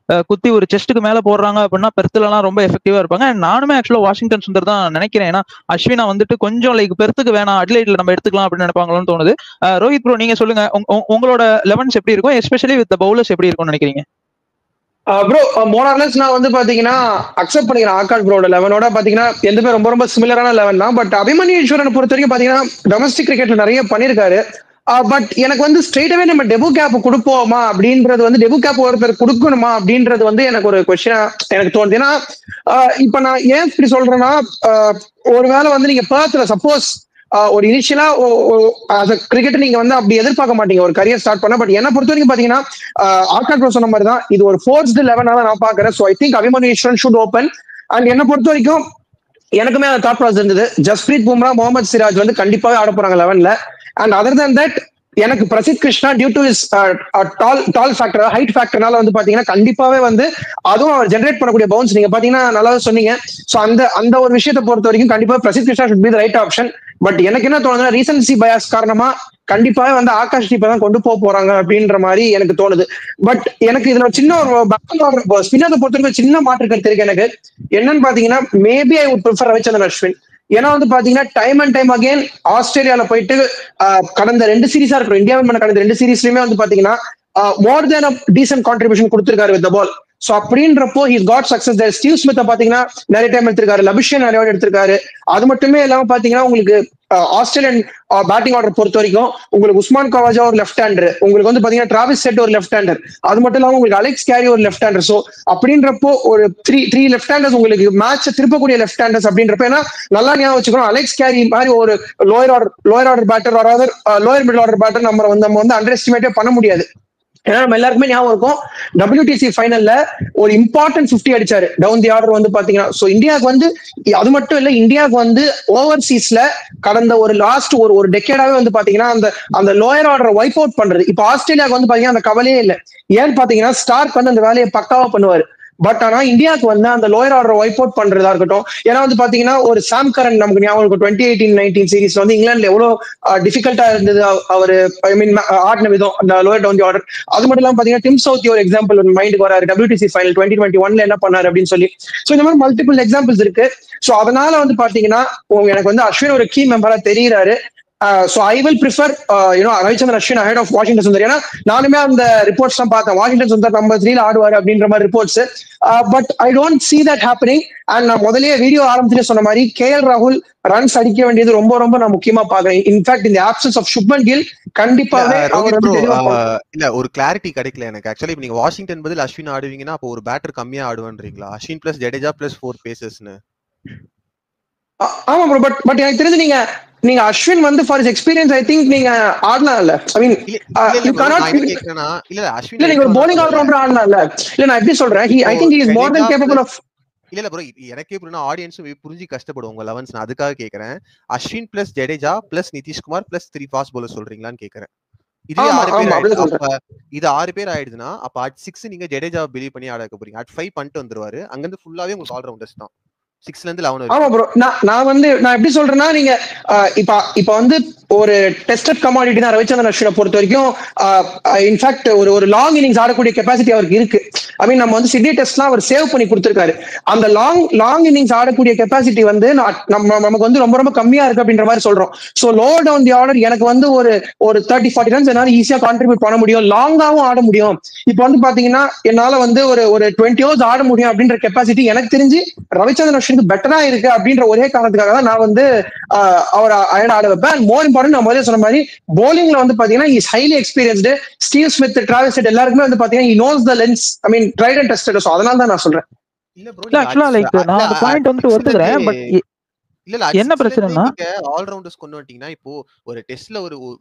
குத்தி ஒரு செஸ்ட்டுக்கு மேல போடுறாங்க அப்படின்னா பெருத்துலாம் ரொம்ப எஃபெக்டிவா இருப்பாங்க. நானுமே ஆக்சுவலா வாஷிங்டன் சுந்தர் தான் நினைக்கிறேன். ஏன்னா அஸ்வினா வந்துட்டு கொஞ்சம் லைக் பெருத்துக்கு வேணாம், அட்லைட்ல நம்ம எடுத்துக்கலாம் அப்படின்னு நினைப்பாங்களோன்னு தோணுது. ரோஹித் ப்ரோ நீங்க சொல்லுங்க, உங்களோட 11s எப்படி இருக்கும், எஸ்பெஷலி வித் பவுலர்ஸ் எப்படி இருக்கும்னு நினைக்கிறீங்க? ப்ரோ மோரார்லெஸ் நான் வந்து பாத்தீங்கன்னா அக்செப்ட் பண்ணிக்கிறேன் ஆகாஷ் ப்ரோட 11ஓட பாத்தீங்கன்னா எதுவுமே ரொம்ப ரொம்ப சிமிலரான 11 தான். பட் அபிமன்யு ஈஸ்வரனை பொறுத்த வரைக்கும் பாத்தீங்கன்னா டொமஸ்டிக் கிரிக்கெட்ல நிறைய பண்ணிருக்காரு. பட் எனக்கு வந்து ஸ்ட்ரெயிட்டாவே நம்ம டெபு கேப் கொடுப்போமா அப்படின்றது வந்து, டெபு கேப் ஒருத்தர் கொடுக்கணுமா அப்படின்றது வந்து எனக்கு ஒரு கொஸ்டினா எனக்கு தோணுது. ஏன்னா இப்ப நான் ஏன் இப்படி சொல்றேன்னா, ஒருவேளை வந்து நீங்க பெர்த்ல சப்போஸ் ஒரு இனிஷியலா கிரிக்கெட் நீங்க வந்து அப்படி எதிர்பார்க்க மாட்டீங்க ஒரு கரியர் ஸ்டார்ட் பண்ண. பட் என்ன பொறுத்த வரைக்கும் பாத்தீங்கன்னா ஆகாஷ் ப்ரோ சொன்ன மாதிரி தான் இது ஒரு ஃபோர்ஸ்டு 11 தான் நான் பாக்குறேன். So I think Abhimanyu Eswaran should open. And என்ன பொறுத்த வரைக்கும் எனக்குமே அந்த தாட் ப்ராசஸ் இருந்தது. ஜஸ்பிரீத் பும்ரா, முகமது சிராஜ் வந்து கண்டிப்பாவே ஆட போறாங்க 11ல. அண்ட் அதர் தேன் தட் எனக்கு Prasidh Krishna due to his tall factor, height ஃபேக்டர்னால வந்து பாத்தீங்கன்னா கண்டிப்பாவே வந்து அதுவும் அவர் ஜென்ரேட் பண்ணக்கூடிய பவுன்ஸ் நீங்க பாத்தீங்கன்னா நல்லா சொன்னீங்க. ஸோ அந்த ஒரு விஷயத்தை பொறுத்த வரைக்கும் கண்டிப்பா Prasidh Krishna should be the right option. But எனக்கு என்ன தோணுதுன்னா ரீசன்சி பயாஸ் காரணமா கண்டிப்பாவே வந்து ஆகாஷ் தீப்பை தான் கொண்டு போறாங்க அப்படின்ற மாதிரி எனக்கு தோணுது. பட் எனக்கு இதுல சின்ன ஒரு ஸ்பின்னரை பொறுத்த வரைக்கும் சின்ன மாற்று கருத்து இருக்கு எனக்கு. என்னன்னு பாத்தீங்கன்னா maybe I would prefer Ravichandran Ashwin. ஏன்னா வந்து பாத்தீங்கன்னா டைம் அண்ட் டைம் அகைன் ஆஸ்திரேலியால போயிட்டு கடந்த 2 சீரீஸா இருக்கணும், இந்தியாவில் கடந்த 2 சீரீஸ்லயுமே வந்து பாத்தீங்கன்னா மோர் தேன் டீசன்ட் கான்ட்ரிபியூஷன் கொடுத்திருக்காரு வித் த பால். சோ அப்படின்றப்போ he's God success. Steve Smith பாத்தீங்கன்னா நிறைய டைம் எடுத்திருக்காரு, லபிஷன் நிறைய எடுத்திருக்காரு. அது மட்டுமே இல்லாம பாத்தீங்கன்னா உங்களுக்கு ஆஸ்திரேலியன் பேட்டிங் ஆர்டர் பொறுத்த வரைக்கும் உங்களுக்கு உஸ்மான் கவாஜா ஒரு லெஃப்ட் ஹேண்டர், உங்களுக்கு வந்து பாத்தீங்கன்னா டிராவிஸ் செட் ஒரு லெஃப்ட் ஹேண்டர், அது மட்டும் இல்லாம உங்களுக்கு அலெக்ஸ் கேரி ஒரு லெஃப்ட் ஹேண்டர். சோ அப்படின்றப்போ ஒரு த்ரீ லெஃப்ட் ஹேண்டர்ஸ் உங்களுக்கு மேட்ச் திருப்பக்கூடிய லெஃப்ட் ஹேண்டர்ஸ் அப்படின்றப்ப ஏன்னா நல்லா ஞாபகம் வச்சுக்கணும், அலெக்ஸ் கேரி மாதிரி ஒரு லோயர் ஆர்டர் பேட்டர் வராது, லோயர் மிடில் ஆர்டர் பேட்டர் நம்ம வந்து அண்டர் எஸ்டிமேட்டே பண்ண முடியாது. ஏன்னா நம்ம எல்லாருக்குமே ஞாபகம் இருக்கும் WTC ஃபைனல்ல ஒரு இம்பார்ட்டன்ட் 50 அடிச்சாரு டவுன் தி ஆர்டர் வந்து பாத்தீங்கன்னா. சோ இந்தியாவுக்கு வந்து அது மட்டும் இல்ல, இந்தியாவுக்கு வந்து ஓவர்சீஸ்ல கடந்த ஒரு லாஸ்ட் ஒரு டெக்கேடாவே வந்து பாத்தீங்கன்னா அந்த லோயர் ஆர்டர் வைப் அவுட் பண்றது. இப்ப ஆஸ்திரேலியாவுக்கு வந்து பாத்தீங்கன்னா அந்த கவலையே இல்லை. ஏன்னு பாத்தீங்கன்னா ஸ்டார்க் வந்து அந்த வேலையை பக்காவா பண்ணுவாரு. பட் ஆனா இந்தியாவுக்கு வந்து அந்த லோயர் ஆர்டர் வைப் அவுட் பண்றதா இருக்கட்டும். ஏன்னா வந்து பாத்தீங்கன்னா ஒரு சாம் கரன் நமக்கு ஞாபகம் இருக்கும் 2018-19 சீரீஸ்ல வந்து இங்கிலாந்துல எவ்வளவு டிஃபிகல்ட்டா இருந்தது அவரு ஆடின விதம் அந்த லோயர் டவுன் தி ஆர்டர். அது மட்டும் இல்லாம பாத்தீங்கன்னா டிம் சவுத்தி ஒரு எக்ஸாம்பிள் மைண்டுக்கு வராரு WTC ஃபைனல் 2021ல என்ன பண்ணாரு அப்படின்னு சொல்லி. சோ இந்த மாதிரி மல்டிபிள் எக்ஸாம்பிள்ஸ் இருக்கு. சோ அதனால வந்து பாத்தீங்கன்னா எனக்கு வந்து அஸ்வின் ஒரு key மெம்பரா தெரியுறாரு. So I will prefer, Ravichandran Ashwin ahead of Washington Sundar. ஏன்னா நானுமே அந்த ரிப்போர்ட்ஸ் தான் பார்த்தேன், வாஷிங்டன் சுந்தர் நம்பர் 3ல ஆடுவாரு அப்படின்ற மாதிரி reports. But I don't see that happening. And நான் முதலே வீடியோ ஆரம்பத்திலே சொன்ன மாதிரி KL ராகுல் ரன்ஸ் அடிக்க வேண்டியது ரொம்ப ரொம்ப நான் முக்கியமா பாக்குறேன். இன்ஃபேக்ட் இந்த ஆப்சன்ஸ் ஆஃப் சுப்மன் கில் கண்டிப்பாவே இல்ல ஒரு கிளாரிட்டி கிடைக்கல எனக்கு. ஆக்சுவலி இப்ப நீங்க வாஷிங்டன் பதில் அஸ்வின் ஆடுவீங்கன்னா அப்போ ஒரு பேட்டர் கம்மியா ஆடுவன்றீங்களா? அஸ்வின் பிளஸ் ஜடேஜா பிளஸ் 4 பேசஸ்னு. ஆமா ப்ரோ, பட் எனக்கு தெரிஞ்சு நீங்க அஸ்வின் வந்து for his experience I think நீங்க ஆடலாம்ல. ஐ மீன் யூ cannot இல்ல அஸ்வின் நீங்க ஒரு bowling all-rounder ஆடலாம்ல. இல்ல நான் எப்படி சொல்றேன், I think he is more than capable of. இல்ல ப்ரோ, எனக்கே புரியணும், ஆடியன்ஸும் புரிஞ்சு கஷ்டப்படும் உங்க 11 நான் அதுக்காக கேக்குறேன். Ashwin plus Jadeja plus Nitish Kumar plus 3 fast bowlers சொல்றீங்களான்னு கேக்குறேன். இதுவே 6 பேர் ஆயிடுதுன்னா அப்ப at 6 நீங்க ஜடேஜாவை பிலீவ் பண்ணி ஆட வைக்க போறீங்க. at 5 பண்ணிட்டு வந்துருவாரு. அங்க இருந்து ஃபுல்லாவே உங்களுக்கு ஆல்ரவுண்டர்ஸ் தான். 6ல இருந்து 11. ஆமா ப்ரோ, நான் எப்படி சொல்றேன்னா, நீங்க இப்ப வந்து ஒரு டெஸ்டட் கமாடிட்டி தான் ரவிச்சந்திரன் அஸ்வினை பொறுத்த வரைக்கும். இன்ஃபேக்ட் ஒரு லாங் இன்னிங்ஸ் ஆடக்கூடிய கெப்பாசிட்டி அவருக்கு இருக்கு. ஐ மீன் நம்ம வந்து சிட்னி டெஸ்ட்லாம் அவர் சேவ் பண்ணி கொடுத்திருக்காரு. அந்த லாங் இன்னிங்ஸ் ஆடக்கூடிய கெப்பாசிட்டி வந்து நமக்கு வந்து ரொம்ப ரொம்ப கம்மியா இருக்கு அப்படின்ற மாதிரி சொல்றோம். So low down the order எனக்கு வந்து ஒரு 30-40 ரன்ஸ் என்னால ஈஸியா கான்ட்ரிபியூட் பண்ண முடியும், லாங்காவும் ஆட முடியும். இப்போ வந்து பாத்தீங்கன்னா என்னால வந்து ஒரு 20 ஓவர்ஸ் ஆட முடியும் அப்படின்ற கெப்பாசிட்டி எனக்கு தெரிஞ்சு ரவிச்சந்திரன் அஸ்வினுக்கு பெட்டரா இருக்கு அப்படின்ற ஒரே காரணத்துக்காக தான் நான் வந்து அவர் ஆட வைப்பேன். மோர் இம்பார்ட்டன்ட், நான் முதல்ல சொன்ன மாதிரி bowlingல வந்து பாத்தீங்கன்னா is highly experienced. Steve Smith, Travis head எல்லாருக்குமே வந்து பாத்தீங்கன்னா he knows the lens. I mean tried and tested. So அதனால தான் நான் சொல்றேன். இல்ல ப்ரோ, ஆக்சுவலா லைக் நான் அந்த பாயிண்ட் வந்து ஒத்துக்கிறேன். பட் என்ன பிரச்சனைனா ஆல்ரவுண்டர்ஸ் கொண்டு வந்துட்டீங்கன்னா இப்போ ஒரு டெஸ்ட்ல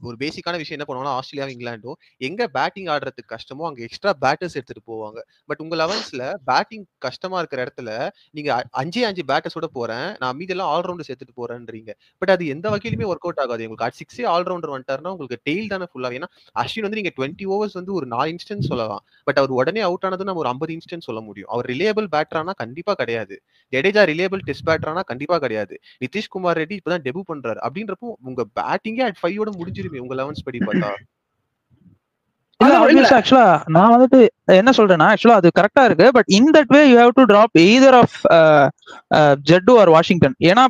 ஒரு பேசிக்கான விஷயம் என்ன பண்ணுவாங்கன்னா, ஆஸ்திரேலியா இங்கிலாண்டோ எங்க பேட்டிங் ஆடுறதுக்கு கஷ்டமோ அங்க எக்ஸ்ட்ரா பேட்டர்ஸ் எடுத்துட்டு போவாங்க. பட் உங்க 11ஸ்ல பேட்டிங் கஷ்டமா இருக்கிற இடத்துல நீங்க 5 பேட்டர்ஸோட போறேன், நான் மீதெல்லாம் ஆல்ரவுண்டர்ஸ் எடுத்துட்டு போறேன்றீங்க. பட் அது எந்த வகையிலுமே ஒர்க் அவுட் ஆகாது. உங்களுக்கு at 6 ஆல்ரவுண்டர் வந்துட்டாருன்னா உங்களுக்கு டெய்ல் தானே ஃபுல்லா. ஏன்னா அஸ்வின் வந்து நீங்க 20 ஓவர்ஸ் வந்து ஒரு 4 இன்ஸ்டன்ஸ் சொல்லலாம். பட் அவர் உடனே அவுட் ஆனது நம்ம ஒரு 50 இன்ஸ்டன்ஸ் சொல்ல முடியும். அவர் ரிலேயபிள் பேட்டரானா கண்டிப்பா கிடையாது. ஜடேஜா ரிலேயபிள் டெஸ்ட் பேட்டரானா கண்டிப்பா கிடையாது. நிதிஷ்குமார் ரெட்டி இப்பதான் டெபு பண்றாரு. அப்படின்றப்போ உங்க பேட்டிங்கே at 5 ஓட முடிஞ்சிருமே உங்க 11s படி பார்த்தா. ஆக்சுவலா நான் வந்துட்டு என்ன சொல்றேன்னா, ஆக்சுவலா அது கரெக்டா இருக்கு. But in that way you have to drop either of Jaddu or Washington. ஏன்னா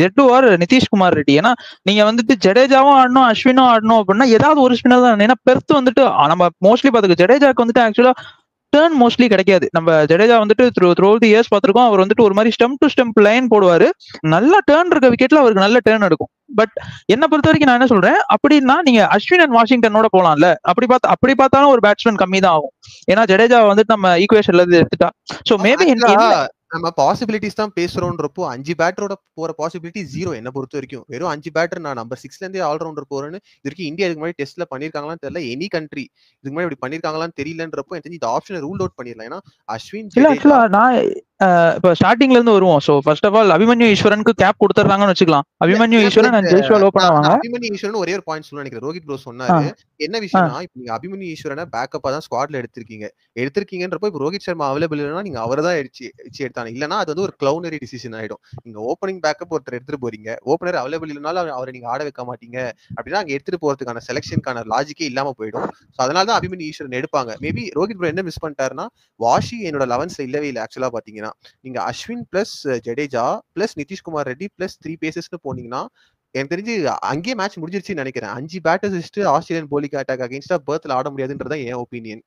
ஜட்டு ஆர் நிதிஷ்குமார் ரெட்டி. ஏன்னா நீங்க வந்துட்டு ஜடேஜாவும் ஆடணும் அஸ்வினும் ஆடணும் அப்படின்னா ஏதாவது ஒரு ஸ்பின்னர் தான். ஏன்னா பெருத்து வந்துட்டு நம்ம மோஸ்ட்லி பாத்துக்க ஜடேஜாக்கு வந்துட்டு ஆக்சுவலா டர்ன் மோஸ்ட்லி கிடைக்காது. நம்ம ஜடேஜா வந்துட்டு த்ரூ தி இயர்ஸ் பார்த்திருக்கோம். அவர் வந்துட்டு ஒரு மாதிரி ஸ்டெம்ப் டு ஸ்டெம்ப் லைன் போடுவாரு. நல்ல டர்ன் இருக்க விக்கெட்ல அவருக்கு நல்ல டர்ன் எடுக்கும். பட் என்ன பொறுத்த வரைக்கும் நான் என்ன சொல்றேன் அப்படின்னா, நீங்க அஸ்வின் அண்ட் வாஷிங்டனோட போலாம்ல. அப்படி பார்த்தாலும் ஒரு பேட்ஸ்மேன் கம்மி தான் ஆகும். ஏன்னா ஜடேஜா வந்துட்டு நம்ம ஈக்குவேஷன்ல இருந்து எடுத்துட்டா. சோ மேபி நம்ம பாசிபிலிட்டிஸ் தான் பேசுறோம்ன்றப்போ 5 பேட்டரோட போற பாசிபிலிட்டி 0 என்ன பொறுத்த வரைக்கும். வெறும் 5 பேட்டர் நான் நம்பர் 6ல இருந்தே ஆல்ரவுண்டர் போறேன்னு இதுக்கு இந்தியா இதுக்கு முன்னாடி டெஸ்ட்ல பண்ணிருக்காங்களான்னு தெரியல. எனி கண்ட்ரி இதுக்கு முன்னாடி இப்படி பண்ணிருக்காங்களான்னு தெரியலன்றப்போ எனக்கு இந்த ஆப்ஷனை ரூல் அவுட் பண்ணிடலாம். ஏன்னா அஸ்வின் நான் இப்ப ஸ்டார்டிங்ல இருந்து வருவோம். So first of all Abhimanyu ஈஸ்வரனுக்கு கேப் கொடுத்துறாங்கன்னு வச்சுக்கலாம். அபிமன்யு ஈஸ்வரன் அண்ட் ஜெய்ஸ்வால் ஓபன் ஆவாங்க. அபிமன்யு ஈஸ்வரன் ஒரே ஒரு பாயிண்ட் சொல்ல நினைக்கிறேன். ரோஹித் ப்ரோ சொன்னாரு என்ன விஷயம்னா, இப்ப நீங்க அபிமன்யு ஈஸ்வரனை பேக்கப்பா தான் ஸ்குவாட்ல எடுத்திருக்கீங்கன்றப்போ இப்ப ரோஹித் சர்மா அவைலபிள் இல்லைன்னா நீங்க அவரை தான் எடுத்தாங்க. இல்லன்னா அது வந்து ஒரு கிளவுனரி டிசிஷன் ஆயிடும். நீங்க ஓப்பனிங் பேக்கப் ஒருத்தர் எடுத்துட்டு போறீங்க, ஓப்பனர் அவைலபிள் இல்லைனாலும் அவரை நீங்க ஆட வைக்க மாட்டீங்க அப்படின்னா அங்க எடுத்துட்டு போறதுக்கான செலக்ஷனுக்கான லாஜிக்கே இல்லாம போயிடும். அதனால தான் அபிமன்யு ஈஸ்வரன் எடுப்பாங்க. மேபி ரோஹித் ப்ரோ என்ன மிஸ் பண்ணிட்டாருன்னா, வாஷி என்னோட 11ஸ்ல இல்லவே இல்லை. ஆக்சுவலா பாத்தீங்கன்னா நீங்க Ashwin plus Jadeja plus Nitish Kumar Reddy plus 3 பேசஸ்னு போனீங்கன்னா எனக்கு தெரிஞ்சு அங்கேயே மேட்ச் முடிஞ்சிருச்சுன்னு நினைக்கிறேன். 5 பேட்டர்ஸ் வச்சுட்டு ஆஸ்திரேலியன் bowling attack அகைன்ஸ்டா பெர்த்ல ஆட முடியாதுன்றதான் என் ஒப்பீனியன்.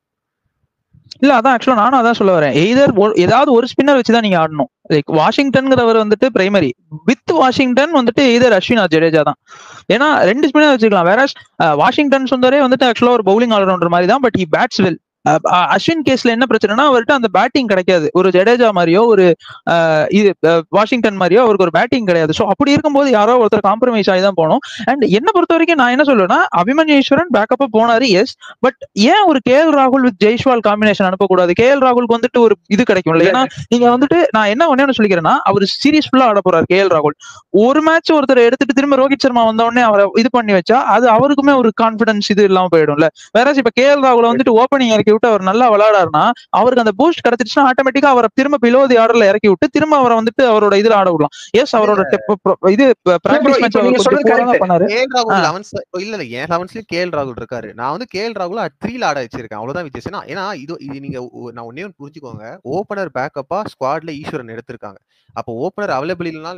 இல்ல அதான் ஆக்சுவலா நானும் அதான் சொல்ல வரேன். எய்தர் ஏதாவது ஒரு ஸ்பின்னர் வச்சுதான் நீங்க ஆடணும். லைக் வாஷிங்டன்ங்கிறவர் வந்துட்டு பிரைமரி. வித் வாஷிங்டன் வந்துட்டு எய்தர் அஸ்வின் ஆர் ஜடேஜா தான். ஏன்னா 2 ஸ்பின்னர் வச்சுக்கலாம். வேற வாஷிங்டன் சுந்தரே வந்துட்டு ஆக்சுவலா ஒரு பவுலிங் ஆல்ரவுண்டர் மாதிரி தான். But he bats well. Ashwin கேஸ்ல என்ன பிரச்சனைனா, அவர்கிட்ட அந்த பேட்டிங் கிடைக்காது. ஒரு ஜடேஜா மாதிரியோ ஒரு வாஷிங்டன் மாதிரியோ அவருக்கு ஒரு பேட்டிங் கிடையாது. ஸோ அப்படி இருக்கும்போது யாரோ ஒருத்தர் காம்ப்ரமைஸ் ஆகி தான் போகணும். அண்ட் என்ன பொறுத்த வரைக்கும் நான் என்ன சொல்லுவேன்னா, அபிமன்யு ஈஸ்வரன் பேக்கப்பா போனாரு, எஸ். பட் ஏன் ஒரு KL ராகுல் வித் ஜெய்ஸ்வால் காம்பினேஷன் அனுப்பக்கூடாது? KL ராகுலுக்கு வந்துட்டு ஒரு இது கிடைக்கும் இல்லை? ஏன்னா நீங்க வந்துட்டு நான் என்ன ஒன்னு சொல்லிக்கிறேன்னா, அவர் சீரீஸ் ஃபுல்லா ஆட போறாரு KL ராகுல். ஒரு மேட்ச் ஒருத்தர் எடுத்துட்டு திரும்ப ரோஹித் சர்மா வந்த உடனே அவரை இது பண்ணி வச்சா அது அவருக்குமே ஒரு கான்பிடன்ஸ் இது இல்லாம போயிடும்ல. வேற இப்ப KL ராகுல வந்துட்டு ஓப்பனிங் இறக்கி விட்டு அவர் நல்லா விளையாடாருன்னா அவருக்கு அந்த பூஸ்ட் கிடைச்சிருச்சுன்னா ஆட்டோமேட்டிக்கா அவரை திரும்ப பிலோ தி ஆர்டர்ல இறக்கி விட்டு திரும்ப அவரை வந்துட்டு அவரோட இதுல ஆட விடலாம். எஸ் அவரோட இது பிராக்டிஸ் மேட்ச் அவர் கொஞ்சம் போரா பண்ணாரு. இல்ல ஏன் 11ல கேஎல் ராகுல் இருக்காரு. நான் வந்து கேஎல் ராகுல் 3ல ஆட வச்சிருக்கேன். அவ்வளவுதான் வித்தியாசம். ஏன்னா இது நீங்க நான் ஒன்னே ஒன்று புரிஞ்சுக்கோங்க. ஓபனர் பேக்கப்பா ஸ்குவாட்ல ஈஸ்வரன் எடுத்திருக்காங்க. அப்போ ஓபனர் அவைலபிள் இல்லைனா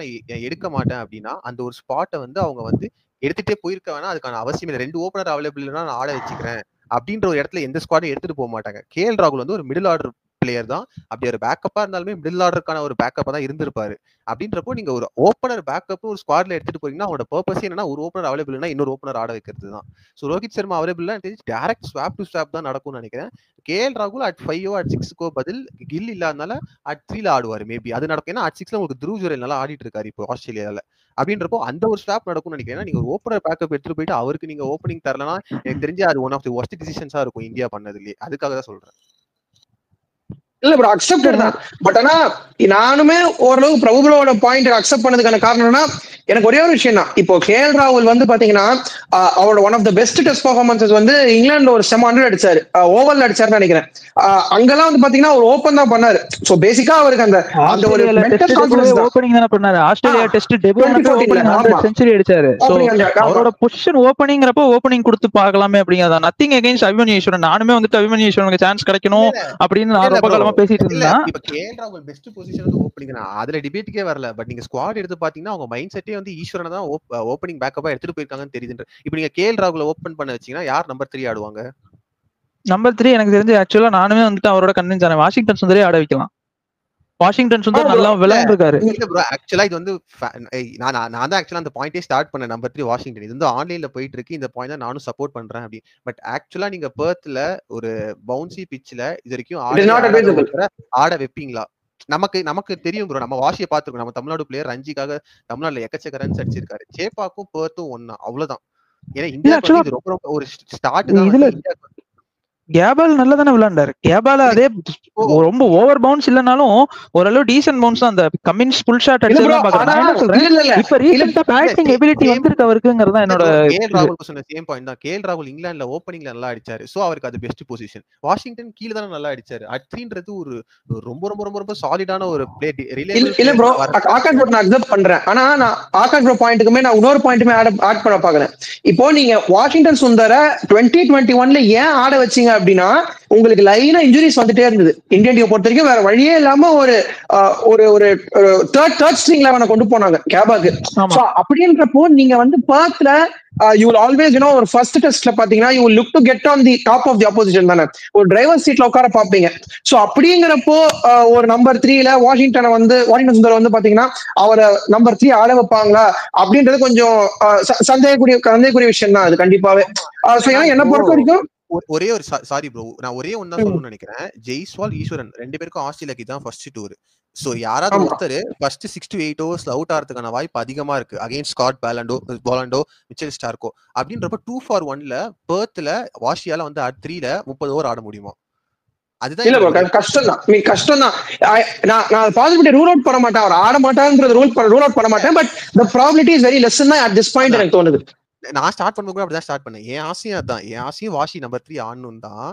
எடுக்க மாட்டேன் அப்படின்னா அந்த ஒரு ஸ்பாட்டை வந்து அவங்க வந்து எடுத்துட்டே போயிருக்க வேணா அதுக்கான அவசியம் இல்லை. 2 ஓபனர் அவைலபிள் இல்லைனா நான் ஆட வச்சுக்கிறேன் அப்படின்ற ஒரு இடத்துல எந்த ஸ்குவாடும் எடுத்துட்டு போக மாட்டாங்க. கேஎல் ராகுல் வந்து ஒரு மிடில் ஆர்டர் பிளேயர் தான். அப்படி ஒரு பேக்கப்பா இருந்தாலுமே மிடில் ஆர்டருக்கான ஒரு பேக்கப்பா தான் இருந்திருப்பாரு. அப்படின்றப்போ நீங்க ஒரு ஓப்பனர் பேக்கப் ஒரு ஸ்குவாட்ல எடுத்துட்டு போறீங்கன்னா அவனோட பர்பஸ் என்னன்னா ஒரு ஓப்பனர் அவைலபிள்னா இன்னொரு ஓப்பனர் ஆட வைக்கிறது தான். ஸோ ரோஹித் சர்மா அவைலபிள்னா டைரக்ட் ஸ்வாப் டு ஸ்வாப் தான் நடக்கும்னு நினைக்கிறேன். கேஎல் ராகுல் at 5 at 6 பதில் கில் இல்லாதனால at 3ல ஆடுவாரு. மேபி அது நடக்கும். ஏன்னா at 6ல உங்களுக்கு த்ரூ ஜுரேல் நல்லா ஆடிட்டு இருக்காரு இப்போ ஆஸ்திரேலியால. அப்படின்றப்போ அந்த ஒரு ஸ்வாப் நடக்கும்னு நினைக்கிறேன். நீங்க ஒரு ஓப்பனர் பேக்கப் எடுத்துட்டு போயிட்டு அவருக்கு நீங்க ஓப்பனிங் தரலன்னா எனக்கு தெரிஞ்சு அது ஒன் ஆஃப் தி ஒர்ஸ்ட் டிசிஷன்ஸா இருக்கும் இந்தியா பண்ணதுலயே. அதுக்காக தான் சொல்றேன். இல்ல ப்ரோ அக்செப்டட் தான். பட் ஆனா நானுமே ஓரளவு பிரபுகளோட பாயிண்ட் அக்செப்ட் பண்ணதுக்கான காரணம்னா எனக்கு ஒரே ஒரு விஷயம் தான். இப்போ கேஎல் ராகுல் வந்து பாத்தீங்கன்னா அவரோட one of the best test performances வந்து இங்கிலாந்துல ஒரு 700 அடிச்சாரு, ஓவர்ல அடிச்சாருன்னு நினைக்கிறேன். அங்கெல்லாம் வந்து பாத்தீங்கன்னா அவர் ஓபன் தான் பண்ணாரு. சோ பேசிக்கா அவருக்கு அந்த ஒரு மென்டல் கான்ஃபிடன்ஸ் தான். ஓபனிங் தான பண்ணாரு. ஆஸ்திரேலியா டெஸ்ட் டெபியூட்ல ஓபனிங் 100 செஞ்சுரி அடிச்சாரு. சோ அவரோட பொசிஷன் ஓபனிங்றப்ப ஓபனிங் கொடுத்து பார்க்கலாமே அப்படிங்கறத. நதிங் அகைன்ஸ்ட் அபிமன்யு ஈஸ்வரன். நானுமே வந்துட்டு அபிமன்யு ஈஸ்வரனுக்கு சான்ஸ் கிடைக்கணும் அப்படின்னு நான் ரொம்ப காலமா பேசிட்டு இருந்தேன். இப்ப கேஎல் ராகுல் பெஸ்ட் பொசிஷன் வந்து ஓபனிங் தான். அதுல டிபேட்டுக்கே வரல. பட் நீங்க ஸ்குவாட் எடுத்து பாத்தீங்கன்னா அவங்க மைண்ட் செட்டே வந்து ஈஸ்வரனை தான் ஓப்பனிங் பேக்கப்பா எடுத்துட்டு போயிருக்காங்கன்னு தெரியுது. இப்போ நீங்க கேஎல் ராகுல ஓபன் பண்ண வச்சீங்கன்னா யார் நம்பர் 3 ஆடுவாங்க? நம்பர் 3 எனக்கு தெரிஞ்சு ஆக்சுவலா நானுமே வந்துட்டு அவரோட கன்வின்ஸ் ஆனேன். வாஷிங்டன் சுந்தரே ஆட வைக்கலாம். வாஷிங்டன் சுந்தர் நல்லா விளையாண்டுருக்காரு. இல்ல ப்ரோ ஆக்சுவலா இது வந்து நான் தான் ஆக்சுவலா அந்த பாயிண்டே ஸ்டார்ட் பண்ண நம்பர் 3 வாஷிங்டன். இது வந்து ஆன்லைன்ல போயிட்டு இருக்கு. இந்த பாயிண்ட் தான் நானும் சப்போர்ட் பண்றேன் அப்படி. பட் ஆக்சுவலா நீங்க பெர்த்ல ஒரு பவுன்சி பிட்ச்ல இது வரைக்கும் ஆட வைப்பீங்களா? நமக்கு தெரியும் ப்ரோ. நம்ம வாஷியை பாத்துருக்கோம். நம்ம தமிழ்நாடு பிளேயர் ரஞ்சிக்காக தமிழ்நாடுல எக்கச்சக்க ரன்ஸ் அடிச்சிருக்காரு. சேப்பாக்கும் பெர்த்தும் ஒன்னா அவ்வளவுதான். ஏன்னா இந்தியா ரொம்ப ரொம்ப ஒரு ஸ்டார்ட் தான். கேபால் நல்லா தானே விளையாண்டாரு. கேபால அதே ரொம்ப ஓவர் பவுன்ஸ் இல்லனாலும் ஓரளவு டீசன்ட் பவுன்ஸ் தான். அந்த கமின்ஸ் ஃபுல் ஷாட் அடிச்சதெல்லாம் பாக்குறேன். இப்ப ரீசன்ட்டா பேட்டிங் எபிலிட்டி வந்திருக்கு அவருக்குங்கறத என்னோட கேஎல் ராகுல் சொன்ன சேம் பாயிண்ட் தான். கேஎல் ராகுல் இங்கிலாந்துல ஓபனிங்ல நல்லா அடிச்சாரு. சோ அவருக்கு அது பெஸ்ட் பொசிஷன். வாஷிங்டன் கீழ தான நல்லா அடிச்சாரு. at 3ன்றது ஒரு ரொம்ப ரொம்ப ரொம்ப ரொம்ப சாலிடான ஒரு பிளே. இல்ல ப்ரோ ஆகாஷ் ப்ரோ நான் அக்செப்ட் பண்றேன். ஆனா நான் ஆகாஷ் ப்ரோ பாயிண்ட்க்குமே நான் இன்னொரு பாயிண்ட்டுமே ஆட் பண்ண பாக்குறேன். இப்போ நீங்க வாஷிங்டன் சுந்தர 2021ல ஏன் ஆட வச்சீங்க அப்படின்னா உங்களுக்கு லைனா இன்ஜுரிஸ் வந்துட்டே இருந்தது. இந்தியன் டீம் பொறுத்த வரைக்கும் வேற வழியே இல்லாம ஒரு தேர்ட் ஸ்ட்ரிங் லெவனை கொண்டு போனாங்க கேபாக்கு. அப்படின்றப்போ நீங்க வந்து பெர்த்ல you will always ஒரு ஃபர்ஸ்ட் டெஸ்ட்ல பாத்தீங்கன்னா you will look to get on the top of the opposition தானே. ஒரு டிரைவர் சீட்ல உட்கார பாப்பீங்க. சோ அப்படிங்கிறப்போ ஒரு நம்பர் 3ல வாஷிங்டன் சுந்தர் வந்து பாத்தீங்கன்னா அவரை நம்பர் 3 ஆட வைப்பாங்களா அப்படின்றது கொஞ்சம் சந்தேகக்கூடிய விஷயம் தான் அது கண்டிப்பாவே. என்ன பொறுத்த வரைக்கும் ஒரே ஒரு சாரி ப்ரோ நான் ஒரே ஒன்னா சொல்லணும்னு நினைக்கிறேன். ஜெய்ஸ்வால் ஈஸ்வரன் 2 பேருக்கும் ஆஸ்திரேலியாக்கு தான் ஃபர்ஸ்ட் டூர். சோ யாராவது ஒருத்தர் ஃபர்ஸ்ட் 6 to 8 ஓவர்ஸ் அவுட் ஆகிறதுக்கான வாய்ப்பு அதிகமா இருக்கு அகைன்ஸ்ட் ஸ்காட் பாலண்டோ மிச்சல் ஸ்டார்கோ. அப்படின்றப்ப 2 for 1ல பெர்த்ல வாஷியால வந்து at 3ல 30 ஓவர் ஆட முடியுமா? அதுதான் இல்ல கஷ்டம் தான். நான் பாசிபிலிட்டி ரூல் அவுட் பண்ண மாட்டேன். அவர் ஆட மாட்டான்றது ரூல் அவுட் பண்ண மாட்டேன். But the probability is very less தான் at this point எனக்கு தோணுது. நான் ஸ்டார்ட் பண்ணும்போது அப்படிதான் ஸ்டார்ட் பண்ணேன். என் ஆசையும் அதான். என் ஆசையும் வாஷி நம்பர் 3 ஆடணும் தான்.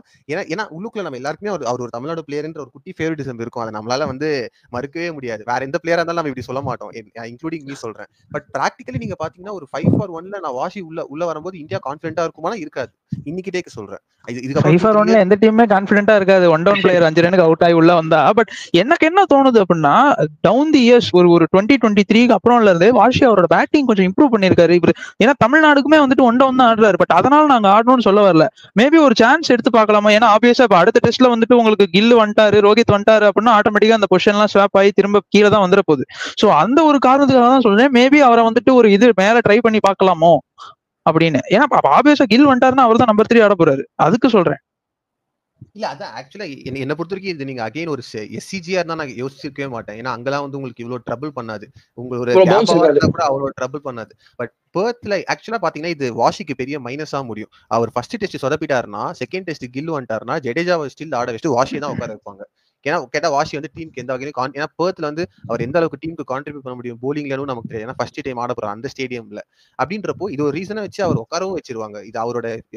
ஏன்னா உள்ளுக்குள்ள நம்ம எல்லாருக்குமே அவர் ஒரு தமிழ்நாடு பிளேயர்ன்ற ஒரு குட்டி ஃபேவரட்டிசம் இருக்கும். அதை நம்மளால வந்து மறுக்கவே முடியாது. வேற எந்த பிளேயரா இருந்தாலும் நம்ம இப்படி சொல்ல மாட்டோம். இன்க்ளூடிங் மீ சொல்றேன். பட் பிராக்டிகலி நீங்க பாத்தீங்கன்னா ஒரு 5 for 1ல நான் வாஷி உள்ள வரும்போது இந்தியா கான்ஃபிடென்ட்டா இருக்குமானா இருக்காது. இன்னைக்கு டேக்கு சொல்றேன். 5 for 1ல எந்த டீமுமே கான்ஃபிடென்ட்டா இருக்காது. ஒன் டவுன் பிளேயர் 5 ரனுக்கு அவுட் ஆகி உள்ள வந்தா. பட் எனக்கு என்ன தோணுது அப்படின்னா டவுன் தி இயர்ஸ் ஒரு 2023க்கு அப்புறம்ல இருந்து வாஷி அவரோட பேட்டிங் கொஞ்சம் இம்ப்ரூவ் பண்ணிருக்காரு. இவர் ஏன்னா தமிழ்நாடுக்குமே வந்துட்டு ஒன் டவுன் தான் ஆடுறாரு. பட் அதனால நாங்க ஆடணும்னு சொல்ல வரல. மேபி ஒரு சான்ஸ் எடுத்து பார்க்கலாமா? ஏன்னா ஆப்வியஸா இப்ப அடுத்த டெஸ்ட்ல வந்துட்டு உங்களுக்கு கில் வந்துட்டாரு, ரோஹித் வந்துட்டாரு அப்படின்னா ஆட்டோமேட்டிக்கா அந்த பொசிஷன் எல்லாம் ஸ்வாப் ஆகி திரும்ப கீழே தான் வந்துட போகுது. சோ அந்த ஒரு காரணத்துக்காக தான் சொல்றேன். மேபி அவரை வந்துட்டு ஒரு இது மேல ட்ரை பண்ணி பார்க்கலாமோ அப்படின்னு. ஏன்னா ஆப்வியஸா கில் வந்துட்டாருன்னா அவர் தான் நம்பர் 3 ஆட போறாரு. அதுக்கு சொல்றேன். இல்ல அதான் ஆக்சுவலா என்ன பொறுத்த வரைக்கும் இது நீங்க அகைன் ஒரு எஸ்சிஜிஆர் தான் நான் யோசிச்சிருக்கவே மாட்டேன். ஏன்னா அங்கெல்லாம் வந்து உங்களுக்கு இவ்வளவு ட்ரபிள் பண்ணாது. உங்களுக்கு கூட அவ்வளவு ட்ரபிள் பண்ணாது. பட் பெர்த்ல ஆக்சுவலா பாத்தீங்கன்னா இது வாஷிக்கு பெரிய மைனஸா முடியும். அவர் ஃபர்ஸ்ட் டெஸ்ட் சொதப்பிட்டாருன்னா செகண்ட் டெஸ்ட் கில் வந்துட்டாருன்னா ஜடேஜாவை ஸ்டில் ஆட வச்சுட்டு வாஷியை தான் உட்கார வைப்பாங்க. ஏன்னா கேட்டா வாஷி வந்து டீமுக்கு எந்த வகையிலும் ஏன்னா பெர்த்ல வந்து அவர் எந்த அளவுக்கு டீமுக்கு கான்ட்ரிபியூட் பண்ண முடியும் போலிங்லன்னு நமக்கு தெரியும். ஏன்னா ஃபர்ஸ்ட் டைம் ஆட போறாரு அந்த ஸ்டேடியம்ல. அப்படின்றப்போ இது ஒரு ரீசனை வச்சு அவர் உட்காரவும் வச்சிருவாங்க. இது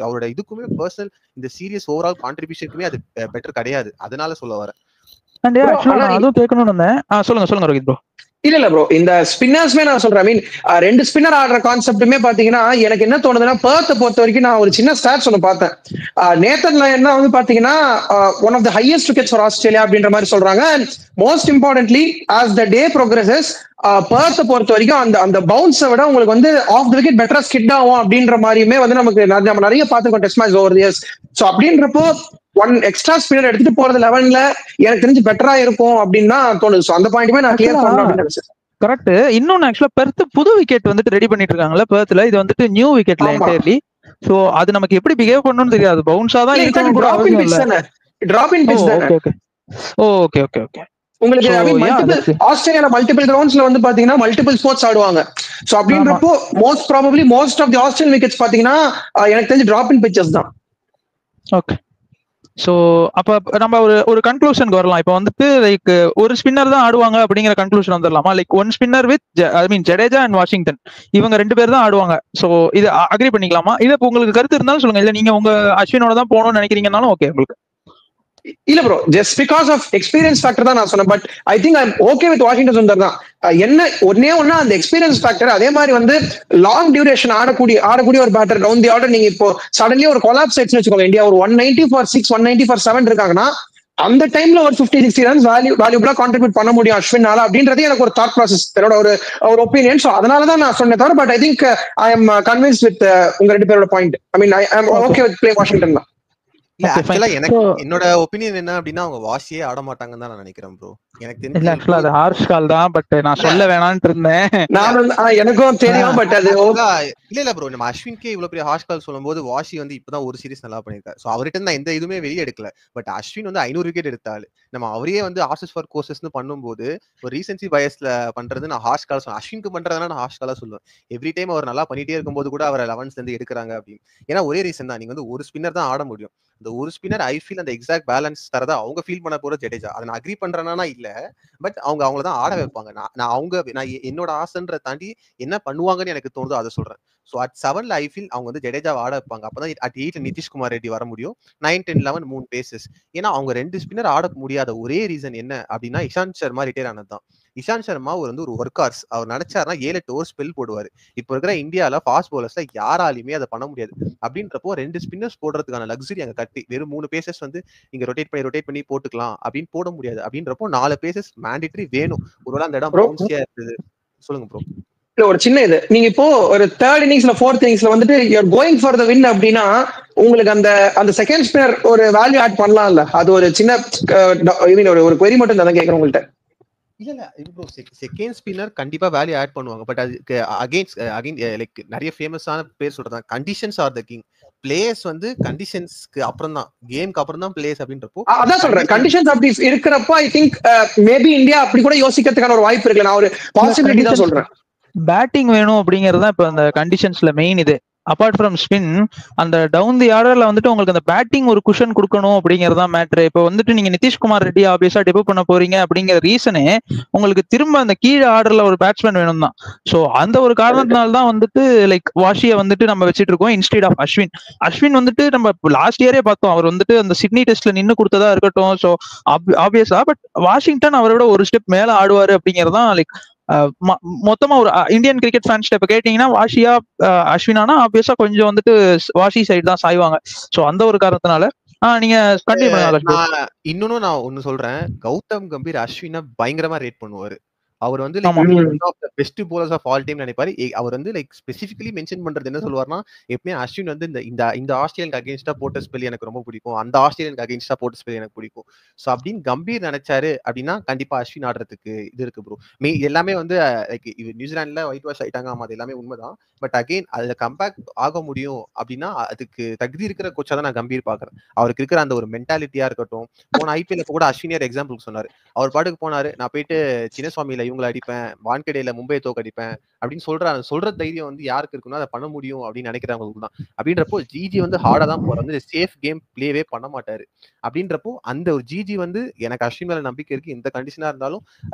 அவரோட இதுக்குமே பர்சனல் இந்த சீரியஸ் ஓவரால் கான்ட்ரிபியூஷனுக்குமே அது பெட்டர் கிடையாது. அதனால சொல்ல வரேன். அதுவும் கேட்கணும்னு இருந்தேன். சொல்லுங்க ரோஹித் ப்ரோ. இல்ல ப்ரோ, இந்த ஸ்பின்னர்ஸ்மே நான் சொல்றேன். ஐ மீன் 2 ஸ்பின்னர் ஆடுற கான்செப்ட்டுமே பாத்தீங்கன்னா எனக்கு என்ன தோணுதுன்னா, பெர்த்தை பொறுத்த வரைக்கும் நான் ஒரு சின்ன ஸ்டாட்ஸ் ஒன்று பார்த்தேன். நேத்தன் லயன் தான் வந்து பாத்தீங்கன்னா one of the highest wickets for Australia அப்படின்ற மாதிரி சொல்றாங்க. And most importantly as the day progresses பெர்த்தை பொறுத்த வரைக்கும் அந்த பவுன்ஸை விட உங்களுக்கு வந்து ஆஃப் த விக்கெட் பெட்டரா ஸ்கிட் ஆகும் அப்படின்ற மாதிரியுமே வந்து நம்ம நிறைய பார்த்துக்கோம் test match over the years. So அப்படின்றப்போ ஒன் எக்ஸ்ட்ரா ஸ்பின்னர் எடுத்துட்டு போறது 11ல எனக்கு தெரிஞ்சு பெட்டரா இருக்கும் அப்படின்னு தான் தோணுது. அந்த பாயிண்ட்மே நான் கிளியர் பண்ணணும். கரெக்ட். இன்னொன்னு ஆக்சுவலா பெர்த் புது விக்கெட் வந்துட்டு ரெடி பண்ணிட்டு இருக்காங்கல்ல பெர்த்ல. இது வந்துட்டு நியூ விக்கெட்ல என்டையர்லி. சோ அது நமக்கு எப்படி பிஹேவ் பண்ணணும்னு தெரியாது. பவுன்ஸா தான் இருக்கணும் கூட அவசியம் இல்ல. டிராப் இன் பிட்ச் தானே. Okay okay okay. உங்களுக்கு ஆஸ்திரேலியால மல்டிபிள் கிரவுண்ட்ஸ்ல வந்து பாத்தீங்கன்னா மல்டிபிள் ஸ்போர்ட்ஸ் ஆடுவாங்க. சோ அப்படின்றப்போ most probably most of the Australian wickets பாத்தீங்கன்னா எனக்கு தெரிஞ்சு டிராப் இன் பிட்சஸ் தான். ஓகே. சோ அப்ப நம்ம ஒரு கன்க்ளூஷனுக்கு வரலாம். இப்ப வந்துட்டு லைக் ஒரு ஸ்பின்னர் தான் ஆடுவாங்க அப்படிங்கிற கன்க்ளூஷன் வந்துடலாமா? Like one spinner with Jadeja and Washington, இவங்க 2 பேர் தான் ஆடுவாங்க. சோ இது அக்ரி பண்ணிக்கலாமா? இது உங்களுக்கு கருத்து இருந்தாலும் சொல்லுங்க. இல்ல நீங்க உங்க அஸ்வினோட தான் போகணும்னு நினைக்கிறீங்கன்னாலும் ஓகே உங்களுக்கு. இல்ல bro, just because of experience factor தான் நான் சொன்னேன். But I think I am okay with Washington Sundar தான். என்ன ஒன்னே அந்த எக்ஸ்பீரியன்ஸ் ஃபேக்டர். அதே மாதிரி வந்து லாங் டியூரேஷன் ஆடக்கூடிய ஒரு பேட்டர் டவுன் தி ஆர்டர். நீங்க இப்போ சடன்லி ஒரு கொலாப்ஸ் ஆயிடுச்சுன்னு வச்சுக்கோங்க, இந்தியா ஒரு 190 for 6 190 for 7 இருக்காங்கன்னா அந்த டைம்ல ஒரு 50-60 ரன்ஸ் வேல்யூபிளா கான்ட்ரிபியூட் பண்ண முடியும் அஸ்வினால அப்படின்றது எனக்கு ஒரு தாட் ப்ராசஸ், என்னோட ஒரு ஒப்பீனியன். ஸோ அதனாலதான் நான் சொன்னேன் தவிர. But I think I M convince with உங்க 2 பேரோட point. I mean I am okay with play Washington தான். இல்ல ஆக்சுவலா எனக்கு என்னோட ஒபினியன் என்ன அப்படின்னா அவங்க வாஷியே ஆட மாட்டாங்கன்னு தான் நான் நினைக்கிறேன் ப்ரோ. எனக்கு தெரிஞ்சு ஆக்சுவலா அது ஹார்ஷ் கால் தான். பட் நான் சொல்ல வேணாம்னு இருந்தேன். எனக்கும் தெரியும். பட் அது இல்ல ப்ரோ, நம்ம அஸ்வின்கே இவ்வளவு பெரிய ஹார்ஷ் கால் சொல்லும்போது வாஷி வந்து இப்பதான் ஒரு சீரிஸ் நல்லா பண்ணிருக்காரு. சோ அவர்கிட்ட நான் எந்த இதுவுமே வெளியே எடுக்கல. பட் அஸ்வின் வந்து 500 விக்கெட் எடுத்தாரு. நம்ம அவரே வந்து ஆர்சஸ் ஃபார் கோர்சஸ்னு பண்ணும்போது ஒரு ரீசன்சி பயஸ்ல பண்றது நான் ஹார்ஷ் கால் சொல்லுவேன். அஸ்வினுக்கு பண்றதுனா நான் ஹார்ஷ் காலா சொல்லுவேன். எவ்ரி டைம் அவர் நல்லா பண்ணிட்டே இருக்கும்போது கூட அவர் 11th இருந்து எடுக்கிறாங்க அப்படின்னு. ஏன்னா ஒரே ரீசன் தான், நீங்க வந்து ஒரு ஸ்பின்னர் தான் ஆட முடியும். அந்த ஒரு ஸ்பின்னர் ஐ ஃபீல் அந்த எக்ஸாக்ட் பேலன்ஸ் தரதா அவங்க ஃபீல் பண்ண போற ஜடேஜா. அதை நான் அக்ரி பண்றேன்னா இல்ல, பட் அவங்கள தான் ஆட வைப்பாங்க. நான் என்னோட ஆசைன்ற தாண்டி என்ன பண்ணுவாங்கன்னு எனக்கு தோணுதோ அதை சொல்றேன். ஸோ அட் 7ல ஐ ஃபீல் அவங்க வந்து ஜடேஜாவை ஆட வைப்பாங்க. அப்பதான் அட் 8ல நிதிஷ்குமார் ரெட்டி வர முடியும். 9, 10, 11 3 பேசஸ். ஏன்னா அவங்க 2 ஸ்பின்னர் ஆட முடியாத ஒரே ரீசன் என்ன அப்படின்னா இஷாந்த் சர்மா ரிட்டையர் ஆனது தான். இஷாந்த் சர்மா வந்து ஒரு ஒர்க் ஹார்ஸ். அவர் நினைச்சாருன்னா 7-8 ஓவர் ஸ்பெல் போடுவாரு. இப்போ இருக்கிற இந்தியால ஃபாஸ்ட் பவுலர்ஸ்ல யாராலுமே அதை பண்ண முடியாது. அப்படின்றப்போ 2 ஸ்பின்னர்ஸ் போடுறதுக்கான லக்ஸரி அங்க கட்டி வெறும் 3 பேசஸ் வந்து நீங்க ரொட்டேட் பண்ணி போட்டுக்கலாம் அப்படின்னு போட முடியாது. அப்படின்றப்போ 4 பேசஸ் மேண்டேட்டரி வேணும். ஒருவேளை அந்த இடம் பவுன்சியா இருந்தது. சொல்லுங்க ப்ரோ. இல்ல ஒரு சின்ன இது, நீங்க இப்போ ஒரு 3rd இன்னிங்ஸ்ல 4th இன்னிங்ஸ்ல வந்துட்டு you're going for the win அப்படின்னா உங்களுக்கு அந்த செகண்ட் ஸ்பின்னர் ஒரு வேல்யூ ஆட் பண்ணலாம்ல. அது ஒரு சின்ன ஒரு query மட்டும் தான் கேக்குறேன் உங்கள்ட்ட. இல்ல ப்ரோ, செகண்ட் ஸ்பின்னர் கண்டிப்பா வேல்யூ ஆட் பண்ணுவாங்க. பட் அதுக்கு அகைன் லைக் நிறைய ஃபேமஸான பேர் சொல்றேன், conditions R the king. Players வந்து கண்டிஷன்ஸ்க்கு அப்புறம் தான், கேம்க்கு அப்புறம் தான் பிளேயர்ஸ் அப்படின்றப்போ அதான் சொல்றேன். கண்டிஷன்ஸ் அப்படி இருக்கிறப்போ ஐ திங்க் மேபி இந்தியா அப்படி கூட யோசிக்கிறதுக்கான ஒரு வாய்ப்பு இருக்குல்ல. நான் ஒரு பாசிபிலிட்டி தான் சொல்றேன். பேட்டிங் வேணும் அப்படிங்கிறது தான் இப்ப அந்த கண்டிஷன்ஸ்ல மெயின். இது அபார்ட் ஃப்ரம் ஸ்பின், அந்த டவுன் தி ஆர்டர்ல வந்துட்டு உங்களுக்கு அந்த பேட்டிங் ஒரு குஷன் கொடுக்கணும் அப்படிங்கிறது தான் மேட்ரு. இப்போ வந்துட்டு நீங்க நிதிஷ்குமார் ரெட்டி ஆப்வியஸா டெபியூட் பண்ண போறீங்க அப்படிங்கிற ரீசனே உங்களுக்கு திரும்ப அந்த கீழே ஆர்டர்ல ஒரு பேட்ஸ்மேன் வேணும் தான். ஸோ அந்த ஒரு காரணத்தினால தான் வந்துட்டு லைக் வாஷியை வந்துட்டு நம்ம வச்சுட்டு இருக்கோம் இன்ஸ்டீட் ஆஃப் அஸ்வின். அஸ்வின் வந்துட்டு நம்ம லாஸ்ட் இயரே பார்த்தோம், அவர் வந்துட்டு அந்த சிட்னி டெஸ்ட்ல நின்று கொடுத்ததா இருக்கட்டும். ஸோ ஆப்வியஸா பட் வாஷிங்டன் அவரை விட ஒரு ஸ்டெப் மேல ஆடுவாரு அப்படிங்கறதான் லைக் மொத்தமா ஒரு இந்தியன் கிரிக்கெட் ஃபேன்ஸ் இப்ப கேட்டீங்கன்னா வாஷியா அஸ்வினானா ஆப்வியஸா கொஞ்சம் வந்துட்டு வாஷி சைடு தான் சாய்வாங்க. சோ அந்த ஒரு காரணத்தினால நீங்க கண்டினியூ பண்ணுங்க. இன்னொன்னு நான் ஒன்னு சொல்றேன், கௌதம் கம்பீர் அஸ்வினா பயங்கரமா ரேட் பண்ணுவாரு. அவர் வந்து best bowlers of all time நினைப்பாரு. அவர் வந்து லைக் ஸ்பெசிபிகலி மென்ஷன் பண்றது என்ன சொல்லுவார்னா, எப்பவுமே அஸ்வின் வந்து இந்த ஆஸ்திரேலியனுக்கு அகைன்ஸ்டா போட்ட ஸ்பெல் எனக்கு ரொம்ப பிடிக்கும், அந்த ஆஸ்திரேலியனுக்கு அகைன்ஸ்டா போட்ட ஸ்பெல் எனக்கு பிடிக்கும். ஸோ அப்படின்னு கம்பீர் நினைச்சாரு அப்படின்னா கண்டிப்பா அஸ்வின் ஆடுறதுக்கு இது இருக்கு ப்ரோ. எல்லாமே வந்து லைக் நியூசிலாந்துல ஒயிட் வாஷ் ஆயிட்டாங்க, ஆமா அது எல்லாமே உண்மைதான். பட் அகைன் அதுல கம்பேக் ஆக முடியும் அப்படின்னா அதுக்கு தகுதி இருக்கிற கோச்சா தான் நான் கம்பீர் பாக்குறேன். அவருக்கு இருக்கிற அந்த ஒரு மென்டாலிட்டியா இருக்கட்டும். போன ஐபிஎல் கூட அஸ்வினியர் எக்ஸாம்பிள் சொன்னாரு. அவர் பாட்டுக்கு போனாரு, நான் போயிட்டு சின்னசுவாமியில இவங்களை அடிப்பேன், வான்கடையில மும்பை தோக்கடிப்பேன் அப்படின்னு சொல்ற தைரியம் வந்து யாருக்கு இருக்குன்னா அதை பண்ண முடியும் அப்படின்னு நினைக்கிறவங்களுக்கு தான். அப்படின்றப்போ ஜிஜி வந்து ஹார்டா தான் போறாரு, வந்து சேஃப் கேம் பிளேவே பண்ண மாட்டாரு. அப்படின்றப்போ அந்த ஒரு ஜிஜி வந்து எனக்கு அஸ்வின் மேல நம்பிக்கை இருக்கு, இந்த கண்டிஷனா இருந்தாலும்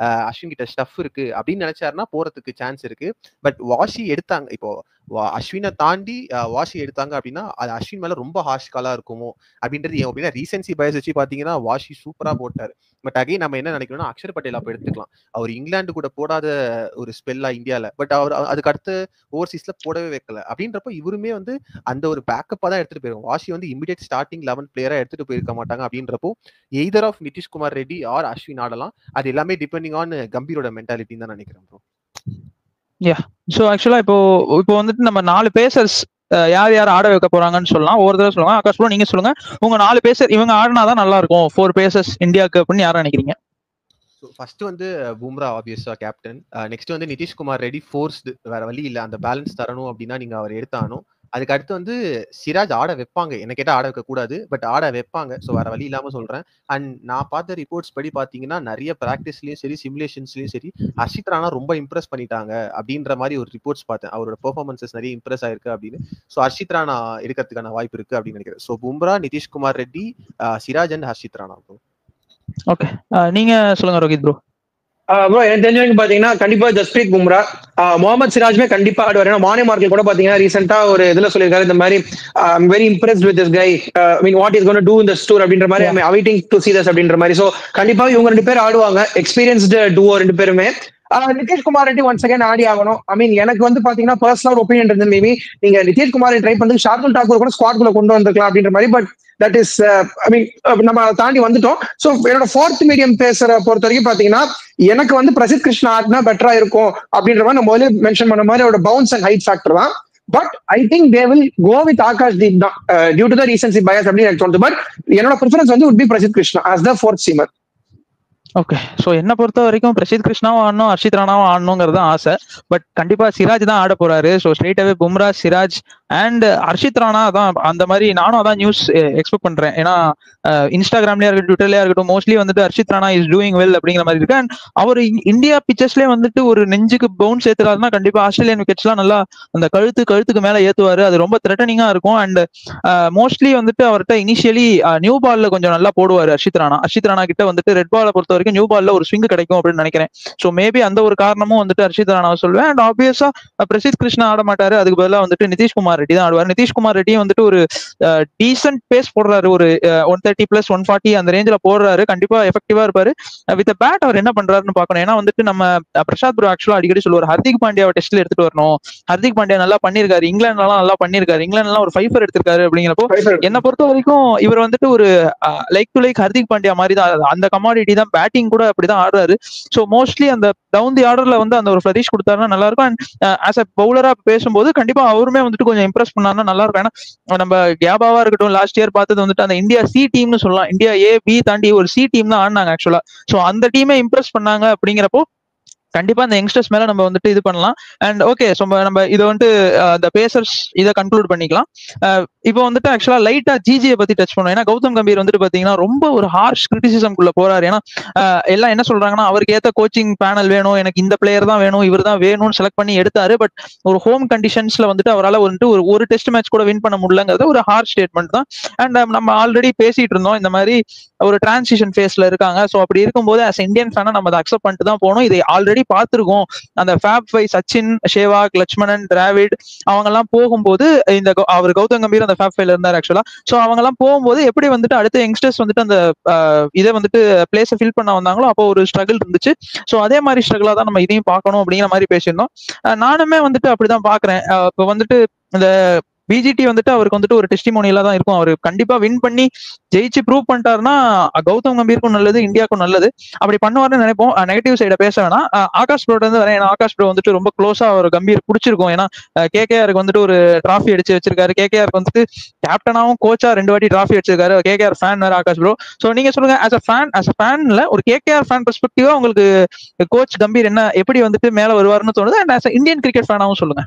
அஸ்வின் கிட்ட ஸ்டஃப் இருக்கு அப்படின்னு நினைச்சாருன்னா போறதுக்கு சான்ஸ் இருக்கு. பட் வாஷி எடுத்தாங்க, இப்போ அஸ்வினை தாண்டி வாஷி எடுத்தாங்க அப்படின்னா அது அஸ்வின் மேல ரொம்ப ஹார்ஷ் காலா இருக்குமோ அப்படின்றது என் ஒப்பீனியன். ரீசன்சி பயஸ் வச்சு பாத்தீங்கன்னா வாஷி சூப்பரா போட்டாரு. பட் அகைன் நம்ம என்ன நினைக்கணும்னா அக்ஷர் பட்டேல் அப்ப எடுத்துக்கலாம், அவர் இங்கிலாந்து கூட போடாத ஒரு ஸ்பெல்லா இந்தியால, பட் அவர் அதுக்கு அடுத்து ஓவர்சீஸ்ல போடவே வைக்கல. அப்படின்றப்ப இவருமே வந்து அந்த ஒரு பேக்கப்பா தான் எடுத்துட்டு போயிருக்கும். வாஷி வந்து இமிடியேட் ஸ்டார்டிங் 11 பிளேயரா எடுத்துட்டு போயிருக்க மாட்டாங்க. அப்படின்றப்போ either of Nitish Kumar Reddy or Ashwin ஆடலாம். அது எல்லாமே டிபெண்டிங் ஆன் கம்பீரோட மென்டாலிட்டின்னு தான் நினைக்கிறேன் ப்ரோ. ஸோ ஆக்சுவலா இப்போ வந்துட்டு நம்ம 4 பேசர்ஸ் யார் யார் ஆட வைக்க போறாங்கன்னு சொல்லலாம். ஒவ்வொரு தடவை சொல்லுவாங்க. ஆகாஷ் ப்ரோ நீங்க சொல்லுங்க, உங்க 4 பேசர் இவங்க ஆடினாதான் நல்லா இருக்கும் 4 பேசர்ஸ் இந்தியாவுக்கு அப்படின்னு யாரும் நினைக்கிறீங்க? ஃபர்ஸ்ட் வந்து பும்ரா ஆப்வியஸா கேப்டன். நெக்ஸ்ட் வந்து நிதிஷ்குமார் ரெட்டி ஃபோர்ஸ்டு, வேற வழி இல்லை, அந்த பேலன்ஸ் தரணும் அப்படின்னா நீங்க அவர் எடுத்தானும். அதுக்கு அடுத்து வந்து சிராஜ் ஆட வைப்பாங்க, என்ன கேட்டா ஆட வைக்க கூடாது, பட் ஆட வைப்பாங்க. ஸோ வேற வழி இல்லாம சொல்றேன். அண்ட் நான் பார்த்த ரிப்போர்ட்ஸ் படி பாத்தீங்கன்னா நிறைய பிராக்டிஸ்லயும் சரி சிமுலேஷன்ஸ்லயும் சரி ஹர்ஷித் ராணா ரொம்ப இம்ப்ரெஸ் பண்ணிட்டாங்க அப்படின்ற மாதிரி ஒரு ரிப்போர்ட்ஸ் பார்த்தேன். அவரோட பெர்ஃபார்மன்சஸ் நிறைய இம்ப்ரெஸ் ஆயிருக்கு அப்படின்னு. ஸோ ஹர்ஷித் ராணா எடுக்கிறதுக்கான வாய்ப்பு இருக்கு அப்படின்னு நினைக்கிறேன். So Bumrah, Nitish Kumar Reddy, Siraj and Harshit Rana. Okay, நீங்க சொல்லுங்க ரோஹித் ப்ரோ. ப்ரோ எனக்கு தெரிஞ்சவங்க பாத்தீங்கன்னா கண்டிப்பா ஜஸ்பிரீத் பும்ரா, முகமது சிராஜ்மே கண்டிப்பா ஆடுவார். ஏன்னா மார்னிங் மார்க்கெட் கூட பாத்தீங்கன்னா ரீசெண்டா ஒரு இதுல சொல்லியிருக்காரு இந்த மாதிரி very impressed with this guy, mean what is gonna do in the store அப்படின்ற மாதிரி, I am awaiting to see this அப்படின்ற மாதிரி. சோ கண்டிப்பா இவங்க 2 பேர் ஆடுவாங்க, எக்ஸ்பீரியன்ஸ்டு டூவோ 2 பேருமே. நிதிஷ்குமார் ரெட்டி ஒன்ஸ் அகைன் ஆடி ஆகணும். ஐ மீன் எனக்கு வந்து பாத்தீங்கன்னா பர்சனல் ஒப்பீனியன் இருந்து மேபி நீங்க நிதிஷ்குமார் ட்ரை பண்ணி ஷார்துல் டாக்கூர் கூட ஸ்குவாட் குள்ள கொண்டு வந்திருக்கலாம் அப்படின்ற மாதிரி. பட் தட் இஸ் ஐ மீன் நம்ம தாண்டி வந்துட்டோம். சோ என்னோட 4th மீடியம் பேசுற பொறுத்த வரைக்கும் பாத்தீங்கன்னா எனக்கு வந்து பிரசித் கிருஷ்ணா ஆடினா பெட்டரா இருக்கும் அப்படின்ற மாதிரி நான் முதல்ல மென்ஷன் பண்ண மாதிரி அவரோட பவுன்ஸ் அண்ட் ஹைட் ஃபேக்டர் தான். But I think they will go with Akash Deep தான் due to the recency bias அப்படின்னு எனக்கு தோணுது. பட் என்னோட ப்ரிஃபரன்ஸ் வந்து would be Prasidh Krishna as the 4th seamer. Okay, so என்ன பொறுத்த வரைக்கும் பிரசித் கிருஷ்ணாவும் ஆடணும், ஹர்ஷித் ராணாவும் ஆடணுங்கிறது தான் ஆசை. பட் கண்டிப்பா சிராஜ் தான் ஆட போறாரு. ஸோ ஸ்ட்ரெயிட்டாவே பும்ரா, சிராஜ் அண்ட் ஹர்ஷித் ராணா தான் அந்த மாதிரி நானும் அதான் நியூஸ் எக்ஸ்பெக்ட் பண்றேன். ஏன்னா இன்ஸ்டாகிராம்லயா இருக்கட்டும், ட்விட்டர்லயா இருக்கட்டும், மோஸ்ட்லி வந்துட்டு Harshit Rana is doing well அப்படிங்கிற மாதிரி இருக்கு. அண்ட் அவர் இந்தியா பிச்சர்ஸ்லேயே வந்துட்டு ஒரு நெஞ்சுக்கு பவுன்ஸ் ஏத்துறாருன்னா கண்டிப்பா ஆஸ்திரேலியன் விக்கெட்ஸ்லாம் நல்லா அந்த கழுத்துக்கு மேல ஏத்துவாரு. அது ரொம்ப த்ரெட்டனிங்கா இருக்கும். அண்ட் மோஸ்ட்லி வந்துட்டு அவர்கிட்ட இனிஷியலி நியூ பால்ல கொஞ்சம் நல்லா போடுவாரு ஹர்ஷித் ராணா கிட்ட வந்துட்டு ரெட் பாலை பொறுத்த வரைக்கும் நியூ பால்ல ஒரு ஸ்விங் கிடைக்கும் அப்படின்னு நினைக்கிறேன். ஸோ மேபி அந்த ஒரு காரணமும் வந்துட்டு ஹர்ஷித் ராணாவை சொல்லுவேன். அண்ட் ஆப்வியஸா பிரசித் கிருஷ்ணா ஆட மாட்டாரு, அதுக்கு பதிலாக வந்துட்டு நிதிஷ்குமார் ரெட்டி தான் ஆடுவார். நிதிஷ்குமார் ரெட்டியும் வந்துட்டு ஒரு டீசென்ட் பேஸ் போடுறாரு, ஒரு 130+ 140 அந்த ரேஞ்சில் போடுறாரு. கண்டிப்பா எஃபெக்டிவா இருப்பாரு. வித் பேட் அவர் என்ன பண்றாருன்னு பார்க்கணும். ஏன்னா வந்துட்டு நம்ம பிரசாத் ப்ரோ ஆக்சுவலா அடிக்கடி சொல்லுவார் ஹர்திக் பாண்டியாவை டெஸ்ட்ல எடுத்துட்டு வரணும். ஹர்திக் பாண்டியா நல்லா பண்ணிருக்காரு, இங்கிலாந்துலாம் நல்லா பண்ணிருக்காரு, இங்கிலாந்துலாம் ஒரு 5 எடுத்திருக்காரு அப்படிங்கிறப்போ என்ன பொறுத்த வரைக்கும் இவர் வந்துட்டு ஒரு like to like Hardik Pandya மாதிரி தான், அந்த கமாடிட்டி தான், பேட்டிங் கூட அப்படிதான் ஆடுறாரு. ஸோ மோஸ்ட்லி அந்த டவுன் தி ஆர்டர்ல வந்து அந்த ஒரு ஃபிளரிஷ் கொடுத்தாருன்னா நல்லா இருக்கும். அண்ட் ஆஸ் அ பவுலரா பேசும்போது கண்டிப்பா அவருமே வந்துட்டு கொஞ்சம் இம்ப்ரெஸ் பண்ணாருன்னா நல்லா இருக்கும். ஏன்னா நம்ம கேபாவா இருக்கட்டும், லாஸ்ட் இயர் பார்த்தது வந்துட்டு அந்த இந்தியா சி டீம்னு சொல்லலாம், இந்தியா ஏ பி தாண்டி ஒரு சி டீம் தான் ஆடினாங்க ஆக்சுவலா. ஸோ அந்த டீமே இம்ப்ரெஸ் பண்ணாங்க அப்படிங்கிறப்போ கண்டிப்பா அந்த யங்ஸ்டர்ஸ் மேல நம்ம வந்துட்டு இது பண்ணலாம். அண்ட் ஓகே, ஸோ நம்ம இதை வந்துட்டு இந்த பேசர்ஸ் இதை கன்க்ளூட் பண்ணிக்கலாம். இப்போ வந்துட்டு ஆக்சுவலா லைட்டா ஜிஜியை பத்தி டச் பண்ணுவோம். ஏன்னா கௌதம் கம்பீர் வந்துட்டு பாத்தீங்கன்னா ரொம்ப ஒரு ஹார்ஷ் கிரிட்டிசிசம்குள்ள போறாரு. ஏன்னா எல்லாம் என்ன சொல்றாங்கன்னா அவருக்கு ஏத்த கோச்சிங் பேனல் வேணும், எனக்கு இந்த பிளேயர் தான் வேணும், இவர் தான் வேணும்னு செலக்ட் பண்ணி எடுத்தாரு. பட் ஒரு ஹோம் கண்டிஷன்ஸ்ல வந்துட்டு அவரால் வந்துட்டு ஒரு டெஸ்ட் மேட்ச் கூட வின் பண்ண முடியலங்கிறது ஒரு ஹார்ஷ் ஸ்டேட்மெண்ட் தான். அண்ட் நம்ம ஆல்ரெடி பேசிட்டு இருந்தோம் இந்த மாதிரி ஒரு டிரான்சிஷன் ஃபேஸ்ல இருக்காங்க. ஸோ அப்படி இருக்கும்போது அஸ் இந்தியன் ஃபேனை நம்ம அதை அக்செப்ட் பண்ணிட்டு தான் போகணும். இதை ஆல்ரெடி பார்த்திருக்கோம். அந்த ஃபேப் 5 சச்சின், ஷேவாக், லட்சுமணன், டிராவிட் அவங்க எல்லாம் போகும்போது இந்த அவர் கௌதம் கம்பீர் அந்த ஃபேப் 5ல இருந்தார் ஆக்சுவலா. ஸோ அவங்க எல்லாம் போகும்போது எப்படி வந்துட்டு அடுத்த யங்ஸ்டர்ஸ் வந்துட்டு அந்த இதை வந்துட்டு பிளேஸை ஃபில் பண்ண வந்தாங்களோ அப்போ ஒரு ஸ்ட்ரகிள் இருந்துச்சு. ஸோ அதே மாதிரி ஸ்ட்ரகிளா தான் நம்ம இதையும் பார்க்கணும் அப்படிங்கிற மாதிரி பேசியிருந்தோம். நானுமே வந்துட்டு அப்படிதான் பாக்குறேன். இப்போ வந்துட்டு இந்த பிஜிடி வந்துட்டு அவருக்கு வந்துட்டு ஒரு டெஸ்டிமோனியலா தான் இருக்கும். அவர் கண்டிப்பா வின் பண்ணி ஜெயிச்சு ப்ரூவ் பண்ணிட்டாருன்னா கௌதம் கம்பீருக்கும் நல்லது, இந்தியாவுக்கும் நல்லது. அப்படி பண்ணுவாருன்னு நினைப்போம். நெகட்டிவ் சைட பேச வேணாம். ஆகாஷ் ப்ரோட இருந்து வரேன். ஏன்னா ஆகாஷ் ப்ரோ வந்துட்டு ரொம்ப க்ளோஸா ஒரு கம்பீர் பிடிச்சிருக்கும். ஏன்னா கேகேஆருக்கு வந்துட்டு ஒரு டிராஃபி அடிச்சு வச்சிருக்காரு. கேகேஆருக்கு வந்துட்டு கேப்டனாவும் கோச்சா 2 வாட்டி டிராஃபி அடிச்சிருக்காரு. கேகேஆர் ஃபேன் வேற ஆகாஷ் ப்ரோ. ஸோ நீங்க சொல்லுங்க, ஆஸ் அ ஃபேன்ல ஒரு கேகேஆர் ஃபேன் பெர்ஸ்பெக்டிவா உங்களுக்கு கோச் கம்பீர் என்ன எப்படி வந்துட்டு மேல வருவாருன்னு தோணுது. அண்ட் ஆஸ் இந்தியன் கிரிக்கெட் ஃபேனாவும் சொல்லுங்க.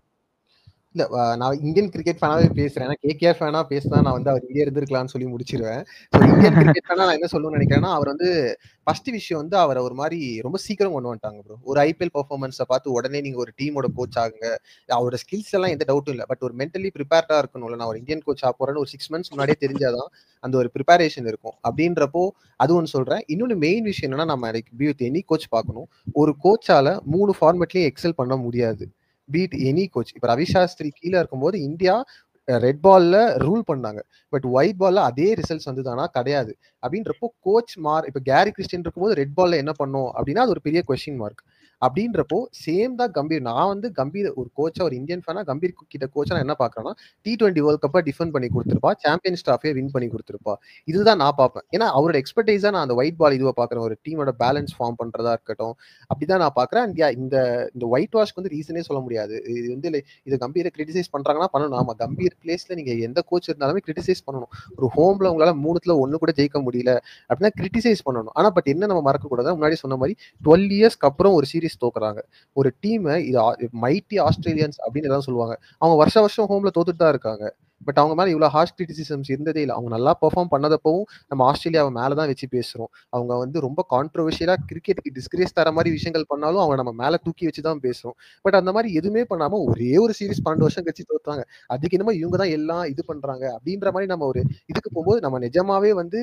இல்ல நான் இந்தியன் கிரிக்கெட் ஃபேனாவே பேசுறேன். ஏன்னா கேகேஆர் ஃபேனா பேசினா நான் வந்து அவர் இந்தியா இருந்திருக்கலாம்னு சொல்லி முடிச்சிருவேன். ஸோ இந்தியன் கிரிக்கெட் ஃபேனா நான் என்ன சொல்லணும்னு நினைக்கிறேன்னா, அவர் வந்து ஃபர்ஸ்ட் விஷயம் வந்து அவரை ஒரு மாதிரி ரொம்ப சீக்கிரம் கொண்டு வந்துட்டாங்க ப்ரோ. ஒரு ஐபிஎல் பெர்ஃபார்மன்ஸை பார்த்து உடனே நீங்க ஒரு டீமோட கோச் ஆகுங்க. அவரோட ஸ்கில்ஸ் எல்லாம் எந்த டவுட்டும் இல்லை. பட் ஒரு மென்டலி ப்ரிப்பேர்டா இருக்கணும்ல. நான் ஒரு இந்தியன் கோச் ஆக போறேன்னு ஒரு 6 months முன்னாடியே தெரிஞ்சாதான் அந்த ஒரு ப்ரிப்பரேஷன் இருக்கும். அப்படின்றப்போ அது ஒன்று சொல்றேன். இன்னொன்று மெயின் விஷயம் என்னன்னா, நம்ம பி வித் எனி கோச் பார்க்கணும். ஒரு கோச்சால 3 ஃபார்மேட்லயும் எக்ஸல் பண்ண முடியாது. Beat any coach. இப்ப ரவி சாஸ்திரி கீழே இருக்கும்போது இந்தியா ரெட் பால்ல ரூல் பண்ணாங்க. பட் ஒயிட் பால்ல அதே ரிசல்ட்ஸ் வந்துதானா? கிடையாது. அப்படின்றப்போ கோச் இப்ப கேரி கிறிஸ்டியன் இருக்கும்போது ரெட் பால்ல என்ன பண்ணும் அப்படின்னா அது ஒரு பெரிய கொஸ்டின் மார்க். அப்படின்றப்போ சேம் தான் கம்பீர். நான் வந்து கம்பீர் ஒரு கோச்சா, ஒரு இந்தியன் ஃபேனா கம்பீர் கிட்ட கோச்சா நான் என்ன பாக்குறேன்னா, T20 வேர்ல்ட் கப்பை டிஃபெண்ட் பண்ணி கொடுத்துருப்பா, சாம்பியன்ஸ் டிராஃபியை வின் பண்ணி கொடுத்துருப்பா. இதுதான் நான் பார்ப்பேன். ஏன்னா அவரோட எக்ஸ்பர்டைஸா நான் அந்த ஒயிட் பால் இதுவை பாக்குறேன். ஒரு டீமோட பேலன்ஸ் ஃபார்ம் பண்றதா இருக்கட்டும், அப்படிதான் நான் பாக்குறேன். இந்த ஒயிட் வாஷ்க்கு வந்து ரீசனே சொல்ல முடியாது. இது வந்து இது கம்பீரை கிரிட்டிசைஸ் பண்றாங்கன்னா பண்ணணும். ஆமா, கம்பீர் பிளேஸ்ல நீங்க எந்த கோச் இருந்தாலுமே கிரிட்டிசைஸ் பண்ணணும். ஒரு ஹோம்ல உங்களால 3த்துல 1 கூட ஜெயிக்க முடியல அப்படின்னா கிரிட்டிசைஸ் பண்ணணும். ஆனா பட் என்ன நம்ம மறக்க கூடாது, முன்னாடி சொன்ன மாதிரி 12 இயர்ஸ்க்கு அப்புறம் ஒரு சீரிஸ் தோக்குறாங்க. ஒரு டீம் இது மைட்டி ஆஸ்திரேலியன்ஸ் அப்படின்னு எல்லாம் சொல்லுவாங்க. அவங்க வருஷம் ஹோம்ல தோத்துட்டு தான் இருக்காங்க. பட் அவங்க மேல இவ்வளவு ஹார்ஷ் கிரிட்டிசிசம்ஸ் இருந்ததே இல்லை. அவங்க நல்லா பெர்ஃபார்ம் பண்ணதப்பவும் நம்ம ஆஸ்திரேலியாவை மேலதான் வச்சு பேசுறோம். அவங்க வந்து ரொம்ப கான்ட்ரோவர்ஷியலா கிரிக்கெட்டுக்கு டிஸ்கிரேஸ் தர மாதிரி விஷயங்கள் பண்ணாலும் அவங்க நம்ம மேல தூக்கி வச்சுதான் பேசுறோம். பட் அந்த மாதிரி எதுவுமே பண்ணாம ஒரே ஒரு சீரிஸ் 12 வருஷம் கழிச்சு தோத்தாங்க. அதுக்கு என்னமோ இவங்க தான் எல்லாம் இது பண்றாங்க அப்படின்ற மாதிரி நம்ம ஒரு இதுக்கு போகும்போது நம்ம நிஜமாவே வந்து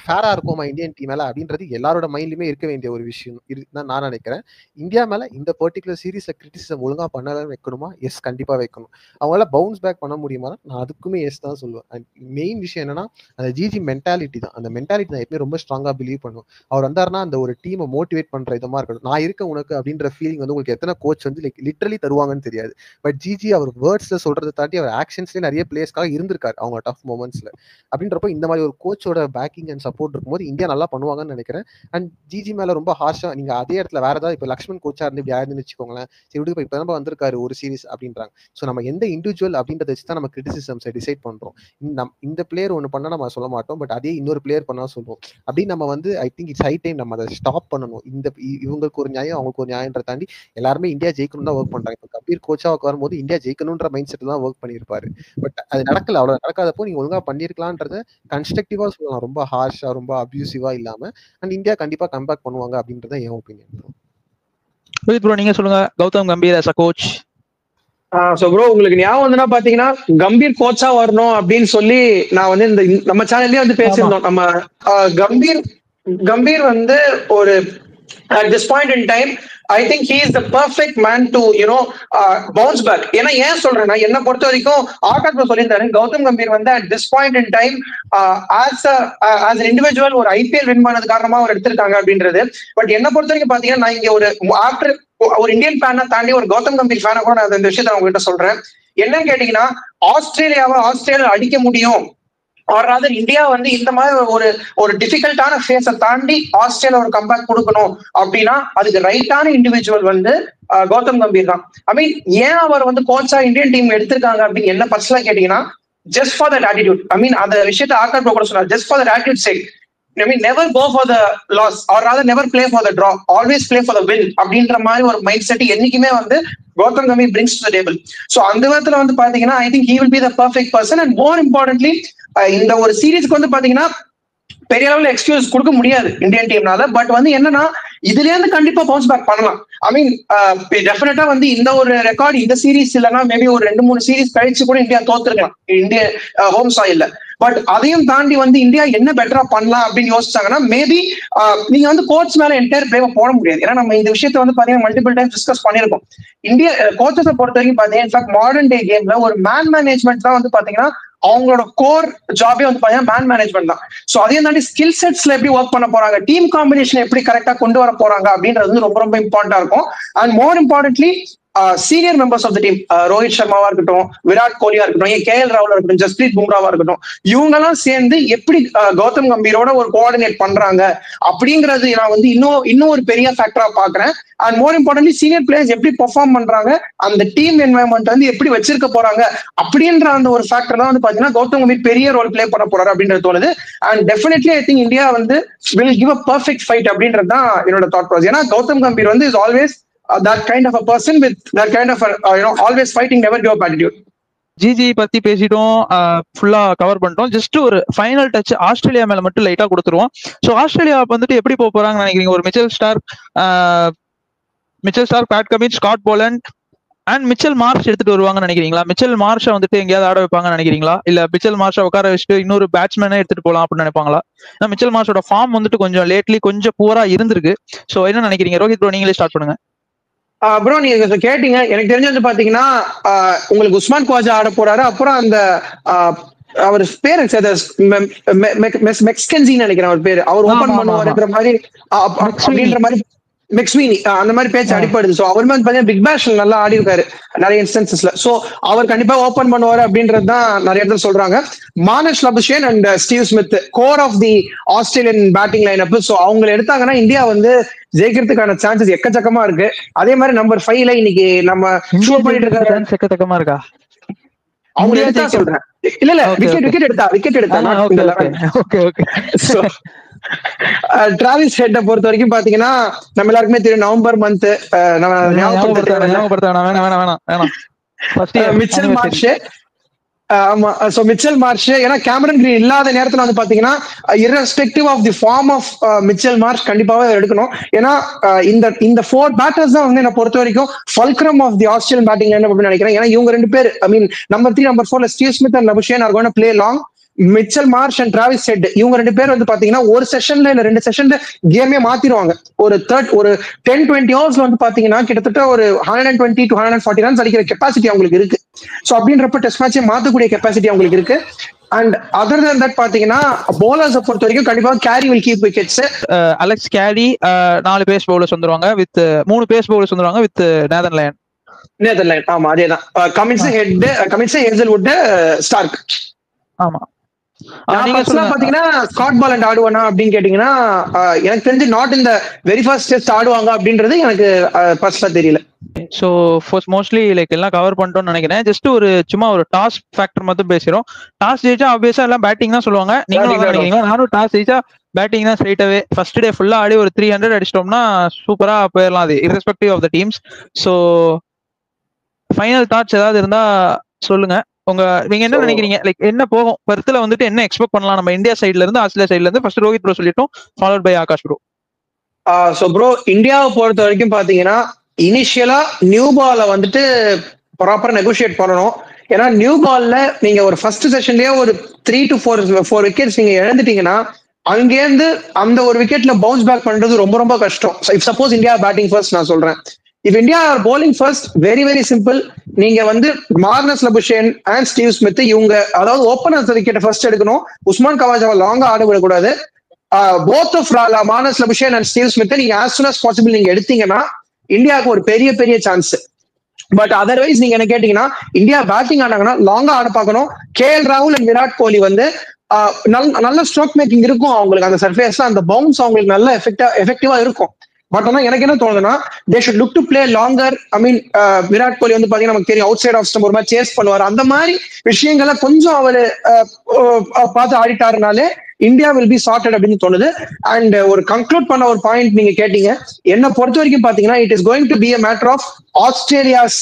ஃபேரா இருக்குமா இந்தியன் டீம் மேல அப்படின்றது எல்லாரோட மைண்ட்லயுமே இருக்க வேண்டிய ஒரு விஷயம் தான் நான் நினைக்கிறேன். இந்தியா மேல இந்த பர்டிகுலர் சீரீஸ்ல கிரிட்டிசிசம் ஒழுங்கா பண்ணலாம் வைக்கணுமா? எஸ், கண்டிப்பா வைக்கணும். அவங்களால பவுன்ஸ் பேக் பண்ண முடியுமா? நான் அதுக்குமே எஸ் தான் சொல்லுவேன். அண்ட் மெயின் விஷயம் என்னன்னா, அந்த ஜிஜி மென்டாலிட்டி தான். அந்த மென்டாலிட்டி நான் எப்பவுமே ரொம்ப ஸ்ட்ராங்கா பிலீவ் பண்ணுவேன். அவர் வந்தாருன்னா அந்த ஒரு டீமை மோட்டிவேட் பண்ற இதமா இருக்கட்டும், நான் இருக்க உனக்கு அப்படின்ற ஃபீலிங் வந்து உங்களுக்கு எத்தனை கோச் வந்து லிட்டரலி தருவாங்கன்னு தெரியாது. பட் ஜிஜி அவர் வேர்ட்ஸ்ல சொல்றதை தாண்டி அவர் ஆக்ஷன்ஸ்லேயே நிறைய பிளேயர்ஸ்க்காக இருந்திருக்காரு அவங்க டஃப் மொமெண்ட்ஸ்ல. அப்படின்றப்போ இந்த மாதிரி ஒரு கோச்சோட பேக்கிங் அண்ட் சப்போர்ட் இருக்கும்போது இந்தியா நல்லா பண்ணுவாங்கன்னு நினைக்கிறேன். அண்ட் ஜிஜி மேல ரொம்ப ஹார்ஷா நீங்க அதே இடத்துல வேற ஏதாவது இப்போ லக்ஷ்மன் கோச்சா இருந்து இப்படி ஆயிருந்துன்னு வச்சுக்கோங்களேன், சரி இப்போ நம்ம வந்திருக்காரு ஒரு சீரிஸ் அப்படின்றாங்க. ஸோ நம்ம எந்த இண்டிவிஜுவல் அப்படின்றத வச்சு தான் நம்ம கிரிட்டிசிசம்ஸை டிசைட் பண்றோம். இந்த பிளேயர் ஒன்று பண்ணா நம்ம சொல்ல மாட்டோம், பட் அதே இன்னொரு பிளேயர் பண்ணா சொல்லுவோம். அப்படின்னு நம்ம வந்து I think it's high time நம்ம அதை ஸ்டாப் பண்ணணும். இவங்களுக்கு ஒரு நியாயம் அவங்களுக்கு ஒரு நியாயன்ற தாண்டி எல்லாருமே இந்தியா ஜெயிக்கணும் தான் ஒர்க் பண்றாங்க. இப்போ கபீர் கோச்சா வரும்போது இந்தியா ஜெயிக்கணும்ன்ற மைண்ட் செட் தான் ஒர்க் பண்ணியிருப்பாரு. பட் அது நடக்கல. அவ்வளவு நடக்காதப்போ நீங்க ஒழுங்கா பண்ணிருக்கலான்றத கன்ஸ்ட்ரக்டிவா சொல்லலாம், ரொம்ப ஹார்ஷா ரொம்ப அபியூசிவா இல்லாம. அண்ட் இந்தியா கண்டிப்பா கம்பேக் பண்ணுவாங்க அப்படின்றத என் ஒப்பீனியன். ப்ரோ நீங்க சொல்லுங்க, Gautam Gambhir as a coach. So bro, உங்களுக்கு ஞாபகம் வந்துன்னா பாத்தீங்கன்னா கம்பீர் கோச்சா வரணும் அப்படின்னு சொல்லி நான் வந்து இந்த நம்ம சேனல்லயே வந்து பேசியிருந்தோம். நம்ம கம்பீர் வந்து ஒரு at this point in time I think he is the perfect man to bounce back. ஏன்னா ஏன் சொல்றேன்னா, என்ன பொறுத்த வரைக்கும் ஆகாஷ் சொல்லியிருந்தாரு, கௌதம் கம்பீர் வந்து at this point in time as an individual ஒரு ஐபிஎல் வின் பண்ணது காரணமா அவர் எடுத்திருக்காங்க அப்படின்றது. பட் என்ன பொறுத்த வரைக்கும் பாத்தீங்கன்னா, நான் இங்க ஒரு இந்தியன் ஃபேனை தாண்டி ஒரு கௌதம் கம்பீர் ஃபேனை கூட நான் இந்த விஷயத்த உங்ககிட்ட சொல்றேன். என்னன்னு கேட்டீங்கன்னா, ஆஸ்திரேலியா அடிக்க முடியும், இந்தியா வந்து இந்த மாதிரி ஒரு டிஃபிகல்ட்டான ஃபேஸை தாண்டி ஆஸ்திரேலியா ஒரு கம்பேக் கொடுக்கணும் அப்படின்னா அதுக்கு ரைட்டான இண்டிவிஜுவல் வந்து கௌதம் கம்பீர் தான். ஐ மீன், ஏன் அவர் வந்து கோச்சா இந்தியன் டீம் எடுத்திருக்காங்க அப்படின்னு என்ன பர்சனலா கேட்டீங்கன்னா, just for that attitude. I mean, அந்த விஷயத்தை ஆகாஷ் கூட சொன்னார், just for that attitude sake. I mean, never go for the loss or rather never play for the draw, always play for the win அப்படின்ற மாதிரி ஒரு மைண்ட் செட் என்னைக்குமே வந்து Gautham Gambhir brings to the table. So அந்த விதத்துல வந்து பாத்தீங்கன்னா I think he will be the perfect person. And more importantly, இந்த ஒரு சீரீஸ்க்கு வந்து பாத்தீங்கன்னா பெரிய அளவுல எக்ஸ்கியூஸ் கொடுக்க முடியாது இந்தியன் டீம்னால. பட் வந்து என்னன்னா, இதுல இருந்து கண்டிப்பா பவுன்ஸ் பேக் பண்ணலாம். ஐ மீன், டெஃபினட்டா வந்து இந்த ஒரு ரெக்கார்ட் இந்த சீரீஸ் இல்லைன்னா மேபி ஒரு 2-3 சீரீஸ் கழிச்சு கூட இந்தியா தோத்துருக்கலாம் இந்திய ஹோம் சாயில்ல. பட் அதையும் தாண்டி வந்து இந்தியா என்ன பெட்டரா பண்ணலாம் அப்படின்னு யோசிச்சாங்கன்னா, மேபி நீங்க வந்து கோச் மேல என்டையர் பிளேவை போட முடியாது. ஏன்னா நம்ம இந்த விஷயத்த வந்து பாத்தீங்கன்னா மல்டிபிள் டைம்ஸ் டிஸ்கஸ் பண்ணிருக்கோம். இந்தியா கோச்சஸை பொறுத்த வரைக்கும் பாத்தீங்கன்னா, இன்ஃபேக்ட் மாடர்ன் டே கேம்ல ஒரு மேன் மேனேஜ்மெண்ட் தான் வந்து பாத்தீங்கன்னா அவங்களோட கோர் ஜாபே வந்து பாத்தீங்கன்னா மேன் மேனேஜ்மெண்ட் தான். சோ அதையும் தாண்டி ஸ்கில் செட்ஸ்ல எப்படி ஒர்க் பண்ண போறாங்க, டீம் காம்பினேஷன் எப்படி கரெக்டா கொண்டு வர போறாங்க அப்படின்றது வந்து ரொம்ப ரொம்ப இம்பார்ட்டன்டா இருக்கும். And more importantly senior members of the team, Rohit சர்மாவா இருக்கட்டும், விராட் கோலியா இருக்கட்டும், KL ராகுலா இருக்கட்டும், ஜஸ்பிரீத் பும்ராவா இருக்கட்டும், இவங்க எல்லாம் சேர்ந்து எப்படி கௌதம் கம்பீரோட ஒரு கோஆர்டினேட் பண்றாங்க அப்படிங்கிறது நான் வந்து இன்னும் ஒரு பெரிய ஃபேக்டரா பாக்குறேன். And more importantly senior players எப்படி பெர்ஃபார்ம் பண்றாங்க, அந்த டீம் என்வாயன்மெண்ட் வந்து எப்படி வச்சிருக்க போறாங்க அப்படின்ற அந்த ஒரு ஃபேக்டர் தான் வந்து பாத்தீங்கன்னா கௌதம் கம்பீர் பெரிய ரோல் பிளே பண்ண போறாரு அப்படின்றது தோணுது. And definitely I think India வந்து will give a perfect fight அப்படின்றது தான் என்னோட தாட் ப்ராசஸ். ஏன்னா கௌதம் கம்பீர் வந்து is always that kind of a person with that kind of a, always fighting, never give up attitude. GG பத்தி பேசிட்டோம், ஃபுல்லா cover பண்ணிட்டோம். ஜஸ்ட் ஒரு ஃபைனல் டச் ஆஸ்திரேலியா மேல மட்டும் லைட்டா கொடுத்துருவோம். ஸோ ஆஸ்திரேலியா வந்துட்டு எப்படி போக போறாங்கன்னு நினைக்கிறீங்க? ஒரு Mitchell Stark, Pat Cummins, Scott Poland and Mitchell Marsh எடுத்துட்டு வருவாங்கன்னு நினைக்கிறீங்களா? மிச்சல் மார்ஷை வந்துட்டு எங்கேயாவது ஆட வைப்பாங்கன்னு நினைக்கிறீங்களா? இல்ல மிச்சல் மார்ஷை உட்கார வச்சுட்டு இன்னொரு பேட்ஸ்மேனே எடுத்துட்டு போலாம் அப்படின்னு நினைப்பாங்களா? மிச்சல் மார்ஷோட ஃபார்ம் வந்துட்டு கொஞ்சம் லேட்லி கொஞ்சம் பூரா இருந்திருக்கு. ஸோ என்ன நினைக்கிறீங்க? ரோஹித் ப்ரோ, நீங்களே ஸ்டார்ட் பண்ணுங்க. ப்ரோ, நீங்க கேட்டீங்க, எனக்கு தெரிஞ்சு வந்து பாத்தீங்கன்னா உங்களுக்கு உஸ்மான் குவாஜா ஆட போறாரு. அப்புறம் அந்த அவர் பேரு மெக்ஸ்கென்சின்னு நினைக்கிறேன் அவர் பேரு. அவர் ஓபன் பண்ணுவாருன்ற மாதிரி அப்படின்ற மாதிரி மெக்ஸ்வீனி அந்த மாதிரி பேச்சு அடிப்படுது. சோ அவர் வந்து பாத்தீங்கன்னா பிக் பேஷ்ல நல்லா ஆடி இருக்காரு நிறைய இன்ஸ்டன்சஸ்ல. சோ அவர் கண்டிப்பா ஓபன் பண்ணுவாரு அப்படின்றதுதான் நிறைய இடத்துல சொல்றாங்க. Marnus Labuschagne and Steve Smith core of the Australian batting line up. So அவங்க எடுத்தாங்கன்னா இந்தியா வந்து ஜெயிக்கிறதுக்கான சான்சஸ் எக்கச்சக்கமா இருக்கு. அதே மாதிரி நம்பர் 5ல இன்னைக்கு நம்ம ஷோ பண்ணிட்டு இருக்க எக்கச்சக்கமா இருக்கா? அவங்க எடுத்தா சொல்றேன். இல்ல விக்கெட் எடுத்தா. டிராவிஸ் ஹெட்டை பொறுத்த வரைக்கும் பாத்தீங்கன்னா நம்ம எல்லாருக்குமே தெரியும், நவம்பர் மந்த் மிச்சல் மார்ஷ். ஆமா, சோ மிச்சல் மார்ஷ், ஏன்னா கேமரன் கிரீன் இல்லாத நேரத்துல வந்து பாத்தீங்கன்னா irrespective of the form of Mitchell Marsh கண்டிப்பாவே எடுக்கணும். ஏன்னா இந்த 4 பேட்டர்ஸ் தான் வந்து என்ன பொறுத்த வரைக்கும் fulcrum of the Australian batting line அப்படின்னு நினைக்கிறேன். ஏன்னா இவங்க 2 பேர், ஐ மீன் நம்பர் 3 நம்பர் 4ல Steve Smith and Labuschagne are going to play long. Mitchell Marsh and Travis Head இவங்க 2 பேர் வந்து பாத்தீங்கன்னா ஒரு செஷன்ல இல்ல 2 செஷன்ல கேமே மாத்திடுவாங்க. ஒரு 10-20 ஓவர்ஸ்ல வந்து பாத்தீங்கன்னா கிட்டத்தட்ட ஒரு 120 to 140 ரன்ஸ் அடிக்கிற கெப்பாசிட்டி அவங்களுக்கு இருக்கு. சோ அப்படின்றப்ப டெஸ்ட் மேட்சே மாத்தக்கூடிய கெப்பாசிட்டி அவங்களுக்கு இருக்கு. அண்ட் அதர் தென் தட் பாத்தீங்கன்னா பவுலர்ஸ் பொறுத்த வரைக்கும் கண்டிப்பா Carey will keep wickets. Alex Carey 4 pace bowlers வந்துருவாங்க வித் 3 பேஸ் பவுலர்ஸ் வந்துருவாங்க வித் நெதர்லாண்ட். ஆமா, அதேதான். Cummins Head, Cummins Hazlewood, Starc. ஆமா, நீங்க பாத்தீங்கன்னா ஸ்காட் பாலண்ட் ஆடுவானா அப்படின்னு கேட்டீங்கன்னா எனக்கு தெரிஞ்சு நாட் இந்த வெரி ஃபர்ஸ்ட் டெஸ்ட் ஆடுவாங்க அப்படின்றது எனக்கு பர்சனலா தெரியல. சோ மோஸ்ட்லி லைக் எல்லாம் கவர் பண்ணிட்டோம்னு நினைக்கிறேன். ஜஸ்ட் ஒரு சும்மா ஒரு டாஸ் ஃபேக்டர் மட்டும் பேசுறோம். டாஸ் ஜெயிச்சா ஆப்வியஸா எல்லாம் பேட்டிங் தான் சொல்லுவாங்க. நீங்களும் நினைக்கிறீங்களா? நானும் டாஸ் ஜெயிச்சா பேட்டிங் தான் ஸ்ட்ரைட்டாவே. ஃபர்ஸ்ட் டே ஃபுல்லா ஆடி ஒரு 300 அடிச்சிட்டோம்னா சூப்பரா போயிடலாம், அது irrespective of the teams. So final thoughts ஏதாவது இருந்தா சொல்லுங்க. நீங்க என்ன நினைக்கிறீங்க? லைக் என்ன போகும் பர்த்ல வந்துட்டு என்ன எக்ஸ்பெக்ட் பண்ணலாம் நம்ம இந்தியா சைடுல இருந்து, ஆஸ்திரேலியா சைடுல இருந்து? ஃபர்ஸ்ட் ரோஹித் ப்ரோ சொல்லிட்டோம், followed by Akash bro. So bro, இந்தியாவை பொறுத்த வரைக்கும் பாத்தீங்கன்னா இனிஷியலா நியூ பால வந்துட்டு ப்ராப்பரா நெகோசியேட் பண்ணணும். ஏன்னா நியூ பால்ல நீங்க ஒரு ஃபர்ஸ்ட் செஷன்லயே ஒரு 3 to 4 விக்கெட்ஸ் நீங்க இழந்துட்டீங்கன்னா அங்கேருந்து அந்த ஒரு விக்கெட்ல பவுன்ஸ் பேக் பண்றது ரொம்ப ரொம்ப கஷ்டம். If suppose India batting first நான் சொல்றேன். If India or bowling first, very very simple. நீங்க வந்து Marnus Labuschagne and Steve Smith இவங்க, அதாவது ஓப்பனர்ஸ் விக்கெட் ஃபர்ஸ்ட் எடுக்கணும். உஸ்மான் கவாஜாவை லாங்கா ஆட விடக்கூடாது. Both of Marnus Labuschagne and Steve Smith நீங்க as soon as possible நீங்க எடுத்தீங்கன்னா இந்தியாவுக்கு ஒரு பெரிய பெரிய சான்ஸ். பட் அதர்வைஸ் நீங்க என்ன கேட்டீங்கன்னா இந்தியா பேட்டிங் ஆனாங்கன்னா லாங்கா ஆட பார்க்கணும். KL ராகுல் அண்ட் விராட் கோலி வந்து நல்ல ஸ்ட்ரோக் மேக்கிங் இருக்கும் அவங்களுக்கு. அந்த சர்ஃபேஸ்ல அந்த பவுன்ஸ் அவங்களுக்கு நல்ல எஃபெக்டிவா இருக்கும். பட் ஆனா எனக்கு என்ன தோணுதுன்னா they should look to play longer. I mean Virat Kohli வந்து பாத்தீங்கன்னா நமக்கு தெரியும் அவுட் சைட் ஆஃப் ஸ்டம்ப் ஒரு மாதிரி சேஸ் பண்ணுவார். அந்த மாதிரி விஷயங்களை கொஞ்சம் அவரு பார்த்து ஆடிட்டாருனாலே இந்தியா வில் பி சார்ட்டட் அப்படின்னு தோணுது. அண்ட் ஒரு கன்க்ளூட் பண்ண ஒரு பாயிண்ட் நீங்க கேட்டீங்க, என்ன பொறுத்த வரைக்கும் பாத்தீங்கன்னா it is going to be a matter of ஆஸ்திரேலியாஸ்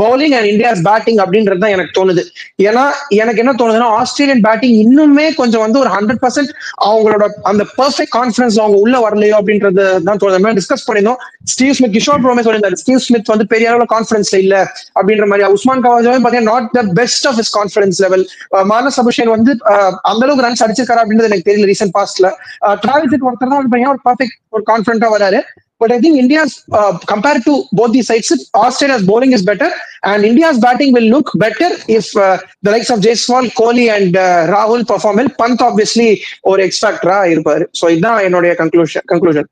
பவுலிங் அண்ட் இந்தியாஸ் பேட்டிங் அப்படின்றது தான் எனக்கு தோணுது. ஏன்னா எனக்கு என்ன தோணுதுன்னா ஆஸ்திரேலியன் பேட்டிங் இன்னுமே கொஞ்சம் வந்து ஒரு 100% அவங்களோட அந்த பெர்ஃபெக்ட் கான்ஃபிடன்ஸ் அவங்க உள்ள வரலையோ அப்படின்றது தான் தோணுது. டிஸ்கஸ் பண்ணிருந்தோம். ஸ்டீவ் ஸ்மித், கிஷோர் ப்ரோமே சொல்லியிருந்தாரு ஸ்டீவ் ஸ்மித் வந்து பெரிய அளவுல கான்ஃபிடன்ஸ் இல்ல அப்படின்ற மாதிரி. உஸ்மான் கவாஜாவே பாத்தீங்கன்னா not the best of his confidence level. Marnus Labuschagne வந்து அந்த அளவுக்கு ரன்ஸ் அடிச்சிருக்காரு அப்படின்றது எனக்கு தெரியல ரீசென்ட் பாஸ்ட்ல. டிராவிஸ் ஹெட் ஒருத்தர் தான் வந்து ஒரு பர்ஃபெக்ட் ஒரு கான்ஃபிடென்ட்டா வராரு. But I think India's compared to both these sides, Australia's bowling is better and India's batting will look better if the likes of Jaiswal, Kohli and Rahul perform well. Pant obviously or X factor irupparu. So idan enoda conclusion.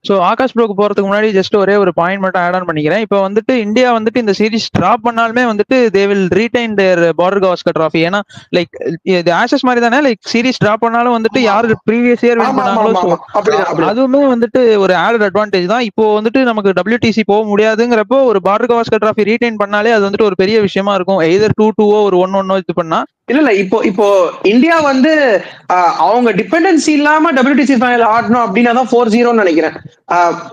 So Akash ப்ரோக்கு போறதுக்கு முன்னாடி just ஒரே ஒரு point மட்டும் add on பண்ணிக்கிறேன். இப்போ வந்துட்டு India வந்துட்டு இந்த சீரிஸ் டிராப் பண்ணாலுமே வந்துட்டு they will retain their border Gavaskar trophy. ஏன்னா லைக் இது ஆஷஸ் மாதிரி தானே, லைக் சீரிஸ் டிராப் பண்ணாலும் வந்துட்டு யாரு ப்ரீவியஸ் இயர் வின் பண்ணாங்களோ அதுவுமே வந்துட்டு ஒரு ஆடட் அட்வான்டேஜ் தான். இப்போ வந்துட்டு நமக்கு WTC போக முடியாதுங்கிறப்போ ஒரு பார்டர் கவாஸ்கர் ட்ராஃபி ரீடைன் பண்ணாலே அது வந்துட்டு ஒரு பெரிய விஷயமா இருக்கும். எய்தர் 2-2 ஒரு 1-1 இது பண்ணா இல்ல இப்போ இந்தியா வந்து அவங்க டிபெண்டன்சி இல்லாம WTC ஃபைனல் ஆடணும் அப்படின்னா தான் 4-0 நினைக்கிறேன்.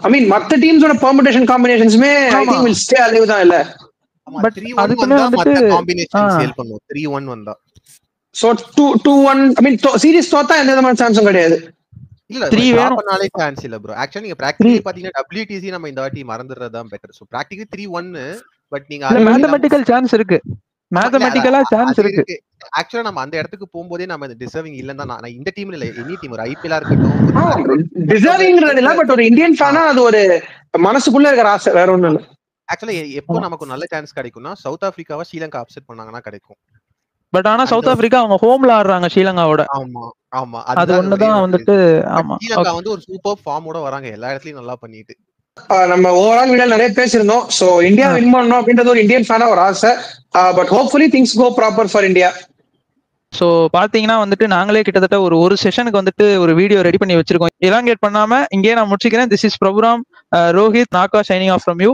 ஐ மீன் மத்த டீம்ஸோட பெர்முடேஷன் காம்பினேஷன்ஸ்மே I think will stay alive தான் இல்ல. பட் அதுக்குமே வந்துட்டு காம்பினேஷன் சேல் பண்ணுவோம் 3-1 வந்தா. சோ 2-1 ஐ மீன் சீரிஸ் தோத்தா எந்த விதமான சான்ஸும் கிடையாது. இல்ல 3 வேணும். பண்ணாலே சான்ஸ் இல்ல ப்ரோ. ஆக்சுவலி நீங்க பிராக்டிகலி பாத்தீங்கன்னா WTC நம்ம இந்த வாட்டி மறந்துறது தான் பெட்டர். சோ பிராக்டிகலி 3-1 பட் நீங்க மேத்தமெட்டிக்கல் சான்ஸ் இருக்கு, மேத்தமெட்டிக்கலா சான்ஸ் இருக்கு. ஆக்சுவலா நம்ம அந்த இடத்துக்கு போகும்போதே நம்ம டிசர்விங் இல்லன்னு தான் நான் இந்த டீம்ல இல்ல எனி டீம் ஒரு ஐபிஎல் இருக்கட்டும் டிசர்விங்றது இல்ல, பட் ஒரு இந்தியன் ஃபேனா அது ஒரு மனசுக்குள்ள இருக்கிற ஆசை, வேற ஒண்ணும் இல்ல. ஆக்சுவலா எப்போ நமக்கு நல்ல சான்ஸ் கிடைக்கும்னா சவுத் ஆப்பிரிக்காவை ஸ்ரீலங்கா அப்செட் பண்ணாங்கன்னா கிடைக்கும். பட் ஆனா சவுத் ஆப்பிரிக்கா அவங்க ஹோம்ல ஆடுறாங்க ஸ்ரீலங்காவோட. ஆமா ஆமா அது ஒண்ணுதான் வந்துட்டு. ஆமா, ஸ்ரீலங்கா வந்து ஒரு சூப்பர் ஃபார்மோட வராங்க, எல்லா இடத்துலயும் நல்லா பண்ணிட்டு. நம்ம ஓவரால் வீடியோ நிறைய பேசியிருந்தோம். சோ இந்தியா வின் பண்ணணும் அப்படின்றது ஒரு இந்தியன் ஃபேனா ஒரு ஆசை. But hopefully things go proper for India. So பாத்தீங்கன்னா வந்துட்டு நாங்களே கிட்டத்தட்ட ஒரு செஷனுக்கு வந்துட்டு ஒரு வீடியோ ரெடி பண்ணி வச்சிருக்கோம். எலாங்கேட் பண்ணாம இங்கே நான் முடிச்சுக்கிறேன். This is Prabhuram, Rohit, Naga signing off from you.